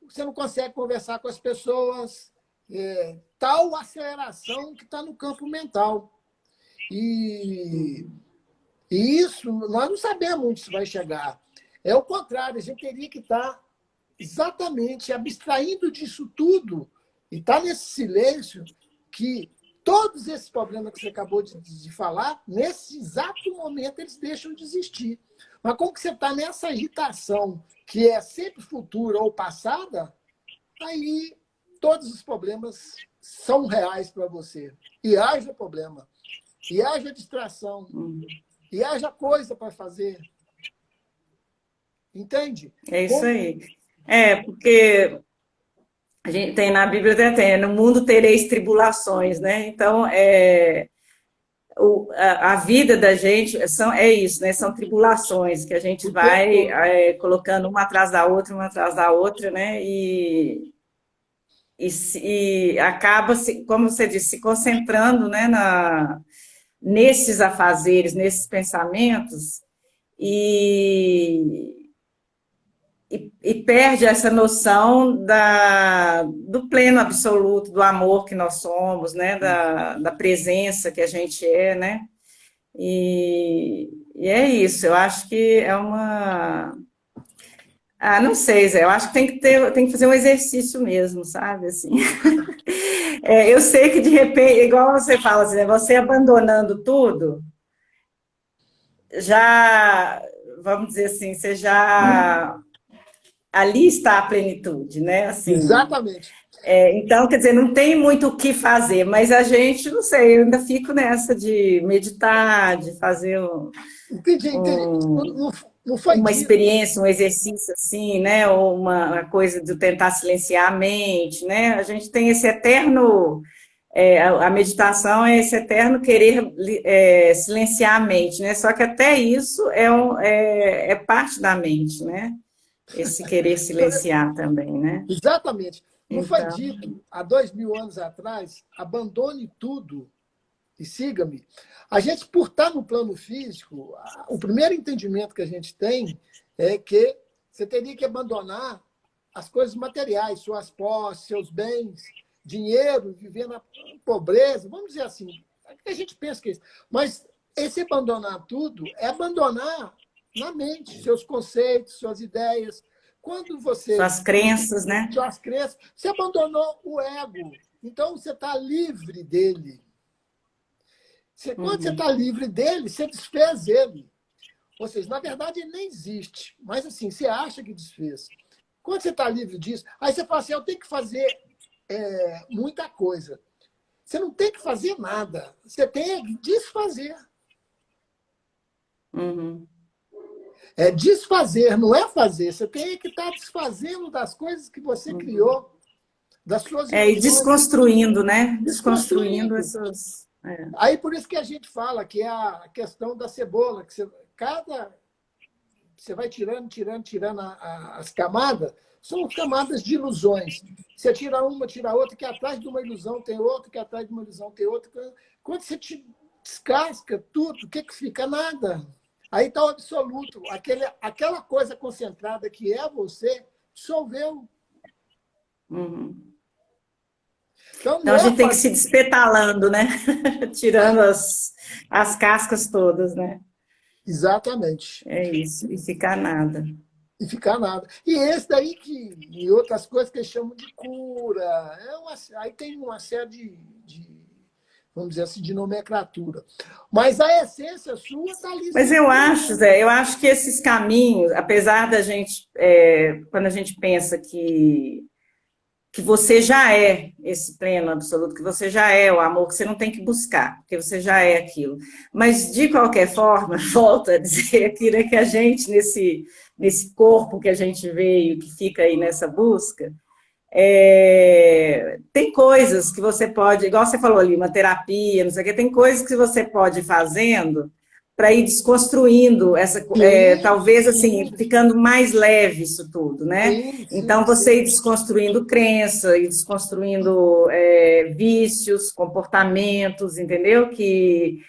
você não consegue conversar com as pessoas, tal aceleração que está no campo mental. E isso, nós não sabemos onde isso vai chegar. É o contrário, a gente teria que estar exatamente abstraindo disso tudo e estar nesse silêncio que todos esses problemas que você acabou de falar, nesse exato momento, eles deixam de existir. Mas como que você está nessa agitação, que é sempre futura ou passada, aí todos os problemas são reais para você. E haja problema, e haja distração, e haja coisa para fazer. Entende? É isso aí. Porque a gente tem na Bíblia, no mundo tereis tribulações, né? Então, a vida da gente é isso, né? São tribulações que a gente vai colocando uma atrás da outra, né? E acaba, como você disse, se concentrando, né, nesses afazeres, nesses pensamentos, e perde essa noção do pleno absoluto, do amor que nós somos, né? Da presença que a gente né? E é isso, eu acho que é uma... não sei, Zé, eu acho que tem que fazer um exercício mesmo, sabe, assim. Eu sei que, de repente, igual você fala, assim, você abandonando tudo, já, vamos dizer assim, você já... Ali está a plenitude, né? Assim, Exatamente. Então, quer dizer, não tem muito o que fazer, mas a gente, não sei, eu ainda fico nessa de meditar, de fazer Entendi. Não foi uma dito. experiência, um exercício assim, né? Ou uma coisa de tentar silenciar a mente, né? A gente tem esse eterno... a meditação é esse eterno querer silenciar a mente, né? Só que até isso é parte da mente, né? Esse querer silenciar também, né? Exatamente. Não foi Então, dito há 2000 anos atrás, abandone tudo e siga-me. A gente, por estar no plano físico, o primeiro entendimento que a gente tem é que você teria que abandonar as coisas materiais, suas posses, seus bens, dinheiro, viver na pobreza, vamos dizer assim. A gente pensa que é isso. Mas esse abandonar tudo é abandonar na mente seus conceitos, suas ideias. Quando você... suas crenças, né? Suas crenças, você abandonou o ego. Então, você está livre dele. Quando você está livre dele, você desfez ele. Ou seja, na verdade, ele nem existe. Mas, assim, você acha que desfez. Quando você está livre disso, aí você fala assim, eu tenho que fazer muita coisa. Você não tem que fazer nada. Você tem que desfazer. É desfazer, não é fazer. Você tem que estar desfazendo das coisas que você criou, das suas E desconstruindo, né? Desconstruindo desconstruindo. essas... Aí por isso que a gente fala que é a questão da cebola, que você vai tirando as camadas, são camadas de ilusões. Você tira uma, tira outra, que atrás de uma ilusão tem outra, que atrás de uma ilusão tem outra. Quando você te descasca tudo, o que fica? Nada. Aí está o absoluto, aquela coisa concentrada que é você, dissolveu. Uhum. Então, Então, a não é gente tem que fazer... se despetalando, né? Tirando as cascas todas, né? Exatamente. É isso, e ficar nada. E ficar nada. E esse daí e outras coisas que eles chamam de cura. Aí tem uma série vamos dizer assim, de nomenclatura. Mas a essência sua está ali Mas eu acho, circulando. Zé, eu acho que esses caminhos, apesar da gente, quando a gente pensa que você já é esse pleno absoluto, que você já é o amor, que você não tem que buscar, porque você já é aquilo. Mas, de qualquer forma, volto a dizer aqui, né, que a gente, nesse corpo que a gente veio, que fica aí nessa busca, tem coisas que você pode, igual você falou ali, uma terapia, não sei o quê, tem coisas que você pode ir fazendo para ir desconstruindo Sim, talvez assim, sim, ficando mais leve isso tudo, né? sim, Então sim, você ir sim. desconstruindo crença, ir desconstruindo vícios, comportamentos, entendeu? Que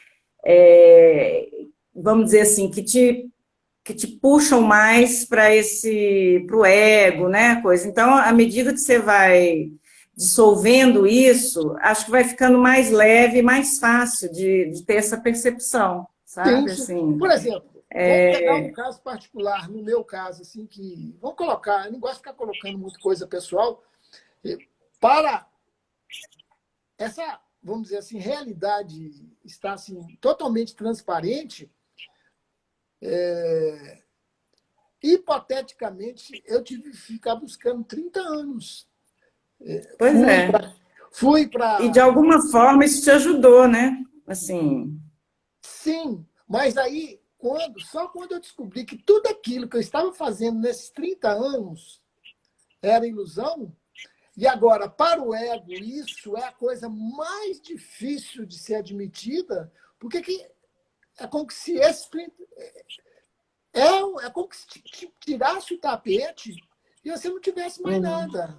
é, vamos dizer assim, que te puxam mais para o ego, né? Coisa. Então, à medida que você vai dissolvendo isso, acho que vai ficando mais leve e mais fácil de ter essa percepção, Sim, sabe? sim. Assim, Por exemplo, vamos pegar um caso particular, no meu caso, assim, que. Vamos colocar, eu não gosto de ficar colocando muita coisa pessoal. Para essa, vamos dizer assim, realidade estar assim, totalmente transparente, hipoteticamente, eu tive que ficar buscando 30 anos. pois Fui é. para. Fui E de para. alguma forma isso te ajudou, né? Assim, Sim, mas aí, só quando eu descobri que tudo aquilo que eu estava fazendo nesses 30 anos era ilusão, e agora, para o ego, isso é a coisa mais difícil de ser admitida, porque é como se é como se tirasse o tapete e você não tivesse mais nada.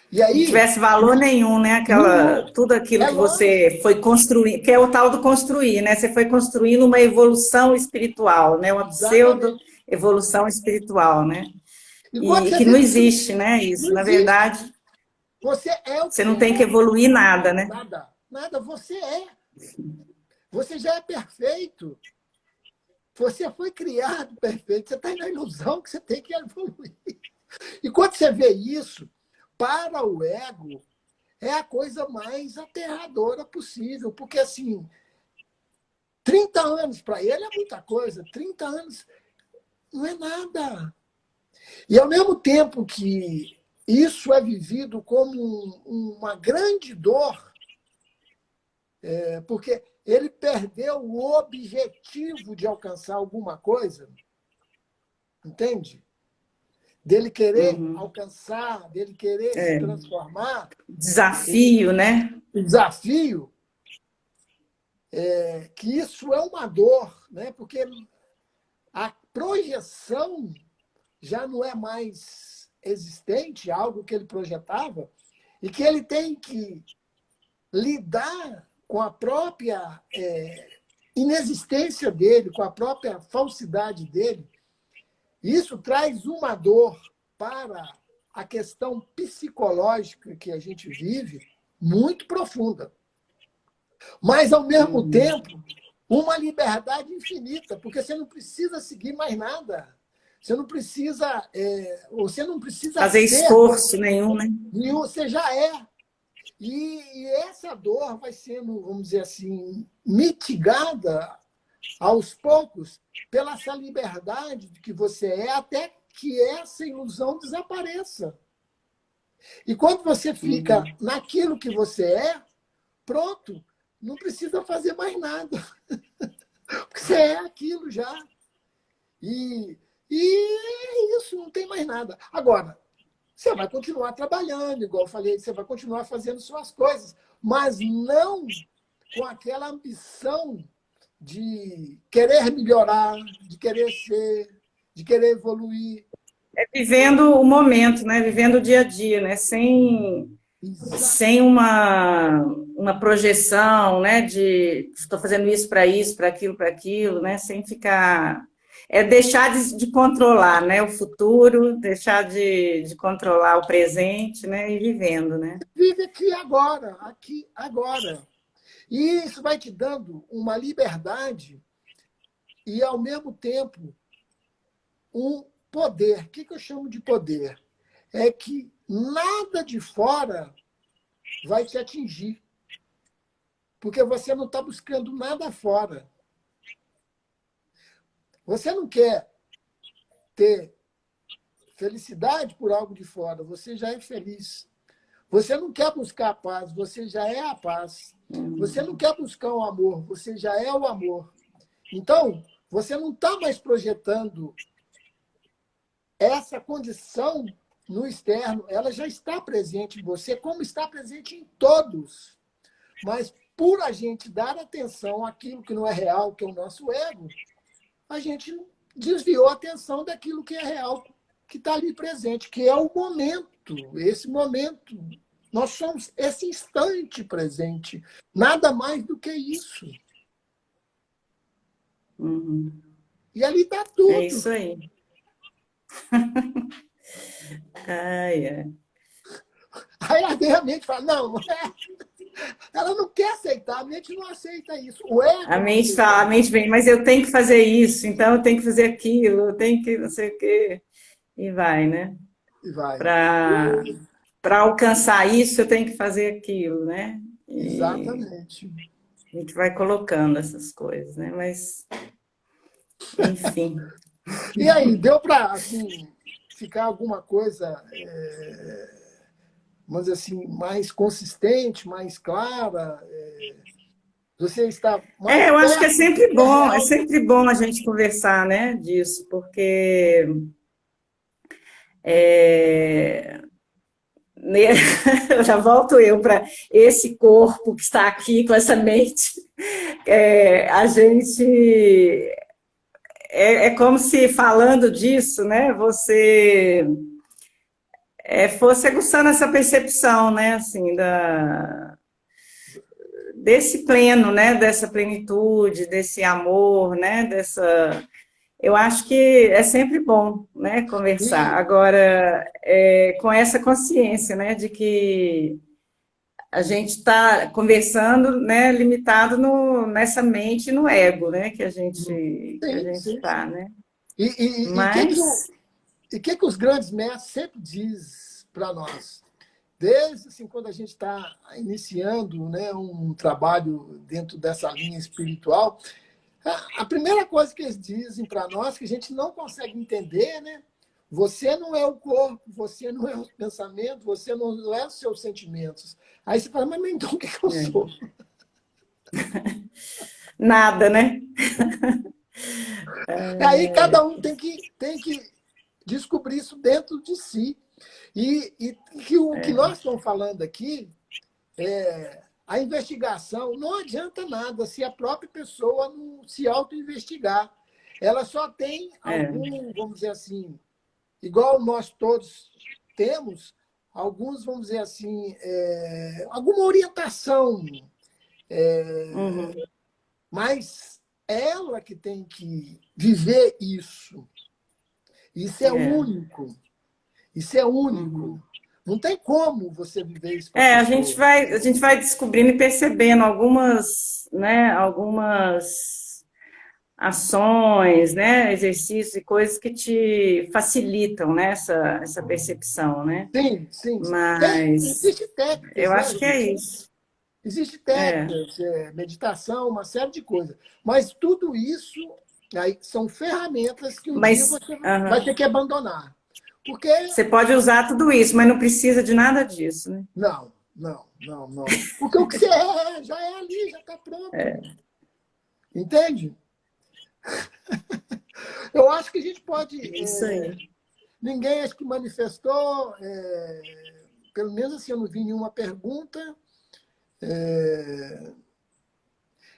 E não aí, tivesse valor nenhum, né? nenhum. Tudo aquilo É que lógico, você foi construir, que é o tal do construir, né? Você foi construindo uma evolução espiritual, né? Uma pseudo exatamente. evolução espiritual, né? E quando E você que não vê que isso existe, né? não Isso, na existe, verdade, você é o você que não tem que é. evoluir nada, né? Nada, nada, você é. Você já é perfeito. Você foi criado perfeito. Você está na ilusão que você tem que evoluir. E quando você vê isso, para o ego, é a coisa mais aterradora possível. Porque, assim, 30 anos para ele é muita coisa. 30 anos não é nada. E, ao mesmo tempo que isso é vivido como uma grande dor, porque ele perdeu o objetivo de alcançar alguma coisa, entende? Dele querer Uhum. alcançar, dele querer se transformar, Desafio, né? o desafio é que isso é uma dor, né? Porque a projeção já não é mais existente, algo que ele projetava, e que ele tem que lidar com a própria inexistência dele, com a própria falsidade dele. Isso traz uma dor para a questão psicológica que a gente vive muito profunda. Mas, ao mesmo Uhum. tempo, uma liberdade infinita, porque você não precisa seguir mais nada. Você não precisa Fazer ser esforço nenhum, né? nenhum, você já é. E essa dor vai sendo, vamos dizer assim, mitigada aos poucos pela essa liberdade que você é, até que essa ilusão desapareça. E quando você fica Uhum. naquilo que você é, pronto, não precisa fazer mais nada. Porque você é aquilo já. E é isso, não tem mais nada. Agora, você vai continuar trabalhando, igual eu falei, você vai continuar fazendo suas coisas, mas não com aquela ambição de querer melhorar, de querer ser, de querer evoluir. Vivendo o momento, né? Vivendo o dia a dia, né? Sem. sem uma projeção, né, de estou fazendo isso, para aquilo, né, sem ficar... É deixar de controlar, né, o futuro, deixar de controlar o presente, né, e vivendo, né? Vive aqui, agora. E isso vai te dando uma liberdade e, ao mesmo tempo, um poder. O que eu chamo de poder? É que nada de fora vai te atingir, porque você não está buscando nada fora. Você não quer ter felicidade por algo de fora, você já é feliz. Você não quer buscar a paz, você já é a paz. Você não quer buscar o amor, você já é o amor. Então, você não está mais projetando essa condição no externo, ela já está presente em você, como está presente em todos. Mas, por a gente dar atenção àquilo que não é real, que é o nosso ego, a gente desviou a atenção daquilo que é real, que está ali presente, que é o momento, esse momento. Nós somos esse instante presente, nada mais do que isso. Uhum. E ali está É tudo. isso aí. Ai, é. Aí a mente fala, não, ela não quer aceitar, a mente não aceita isso. O ego A não mente aceita fala, a isso. mente vem, mas eu tenho que fazer isso, então eu tenho que fazer aquilo, eu tenho que não sei o quê, e vai, né? E vai. Para alcançar isso, eu tenho que fazer aquilo, né? E Exatamente. a gente vai colocando essas coisas, né? Mas, enfim. E aí, deu para assim, ficar alguma coisa, vamos dizer assim, mais consistente, mais clara? Você está mais Eu acho que perto do que é é real. sempre bom a gente conversar, né, disso, porque é, já volto eu para esse corpo que está aqui com essa mente. A gente é como se falando disso, né? Você fosse aguçando essa percepção, né? Assim, desse pleno, né? Dessa plenitude, desse amor, né? Eu acho que é sempre bom, né? Conversar. E, Agora, com essa consciência, né? De que a gente está conversando, né, limitado nessa mente e no ego, né, que a sim, gente sim, está, sim. né? E Mas que os grandes mestres sempre dizem para nós? Desde assim, quando a gente está iniciando, né, um trabalho dentro dessa linha espiritual, a primeira coisa que eles dizem para nós, que a gente não consegue entender, né? Você não é o corpo, você não é o pensamento, você não é os seus sentimentos. Aí você fala, mas então o que eu é, sou? nada, né? Aí cada um tem que descobrir isso dentro de si. E que o que nós estamos falando aqui, a investigação não adianta nada se a própria pessoa não se auto-investigar. Ela só tem É, algum, vamos dizer assim, igual nós todos temos, alguns, vamos dizer assim, alguma orientação, uhum, mas ela que tem que viver isso. Isso é é, único. Isso é único. uhum. Não tem como você viver isso com a pessoa. A gente vai descobrindo e percebendo algumas, né, algumas ações, né, exercícios e coisas que te facilitam, né, essa percepção, né? Sim, sim. Mas Existem técnicas, eu né, acho que é gente? isso. Existem É, técnicas, meditação, uma série de coisas. Mas tudo isso aí são ferramentas que um dia mas você vai aham. ter que abandonar. Porque, Você pode usar tudo isso, mas não precisa de nada disso, né? não, não, não, não. Porque o que você é, já é ali, já está pronto. Entende? Eu acho que a gente pode. É isso aí. Ninguém acho que manifestou, pelo menos assim, eu não vi nenhuma pergunta.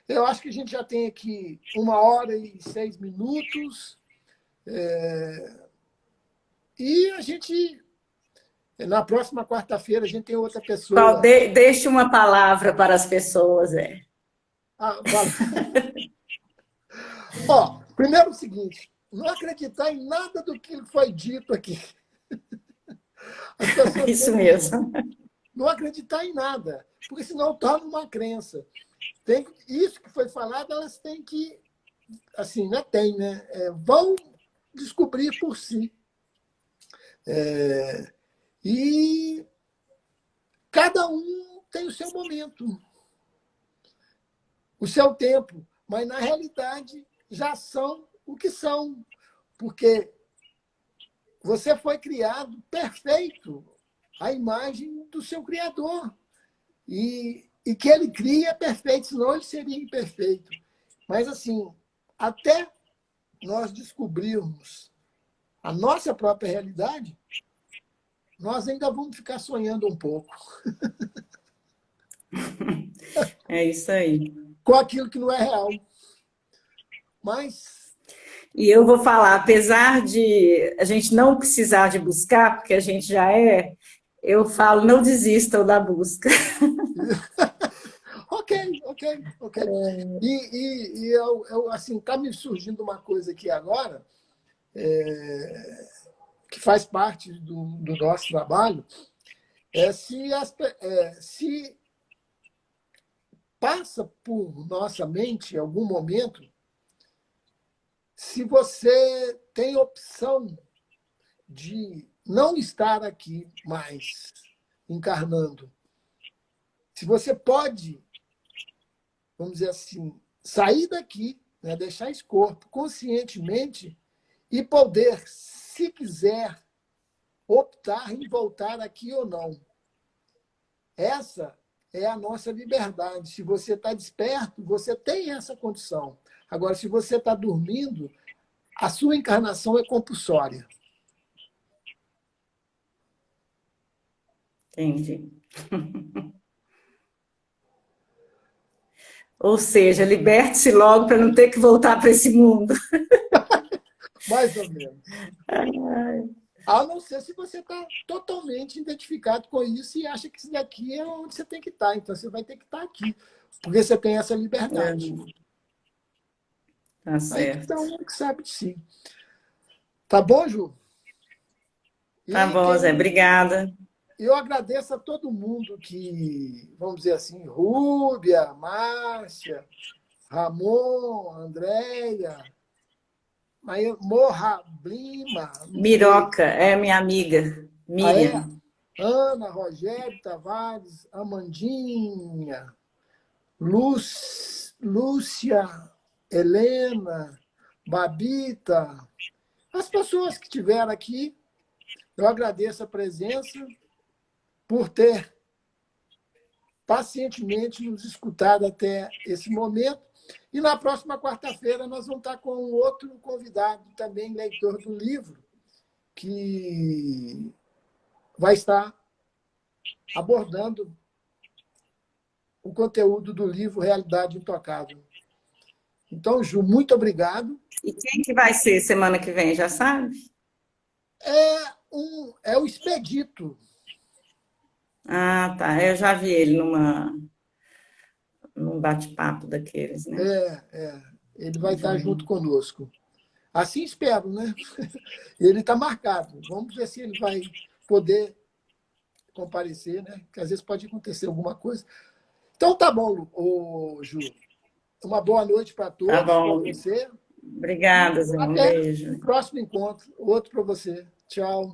Eu acho que a gente já tem aqui 1 hora e 6 minutos. E a gente Na próxima quarta-feira a gente tem outra pessoa. Deixe uma palavra para as pessoas, Fala. Ó, primeiro o seguinte, não acreditar em nada do que foi dito aqui. As pessoas Isso mesmo. não acreditar em nada, porque senão torna uma crença. Isso que foi falado, elas têm que, assim, né? Vão descobrir por si. E cada um tem o seu momento, o seu tempo, mas na realidade já são o que são, porque você foi criado perfeito à imagem do seu Criador. E que ele cria perfeito, senão ele seria imperfeito. Mas, assim, até nós descobrirmos a nossa própria realidade, nós ainda vamos ficar sonhando um pouco. É isso aí. Com aquilo que não é real. Mas... E eu vou falar, apesar de a gente não precisar de buscar, porque a gente já é, eu falo, não desistam da busca. Ok. E eu, assim, está me surgindo uma coisa aqui agora, que faz parte do nosso trabalho, se passa por nossa mente, em algum momento, se você tem opção de não estar aqui mais encarnando, se você pode, vamos dizer assim, sair daqui, né, deixar esse corpo conscientemente e poder, se quiser, optar em voltar aqui ou não. Essa é a nossa liberdade. Se você está desperto, você tem essa condição. Agora, se você está dormindo, a sua encarnação é compulsória. Entendi. Ou seja, liberte-se logo para não ter que voltar para esse mundo. Mais ou menos. A não ser se você está totalmente identificado com isso e acha que isso daqui é onde você tem que estar. Então, você vai ter que estar aqui, porque você tem essa liberdade. Tá certo. Então, um que sabe de si. Tá bom, Ju? Tá bom, Zé. Obrigada. Eu agradeço a todo mundo que, vamos dizer assim, Rúbia, Márcia, Ramon, Andréia, Morra, Blima... Miroca, é minha amiga, Miriam. Ana, Rogério Tavares, Amandinha, Lúcia, Helena, Babita, as pessoas que estiveram aqui, eu agradeço a presença por ter pacientemente nos escutado até esse momento. E na próxima quarta-feira nós vamos estar com um outro convidado, também leitor do livro, que vai estar abordando o conteúdo do livro Realidade Intocável. Então, Ju, muito obrigado. E quem que vai ser semana que vem, já sabe? É o Expedito. Ah, tá. Eu já vi ele num bate-papo daqueles, né? Ele vai estar junto conosco. Assim espero, né? Ele está marcado. Vamos ver se ele vai poder comparecer, né? Porque às vezes pode acontecer alguma coisa. Então, tá bom, Ju. Uma boa noite para todos, tá bom. para você. Obrigada, Zé. Um beijo. O próximo encontro, outro para você. Tchau.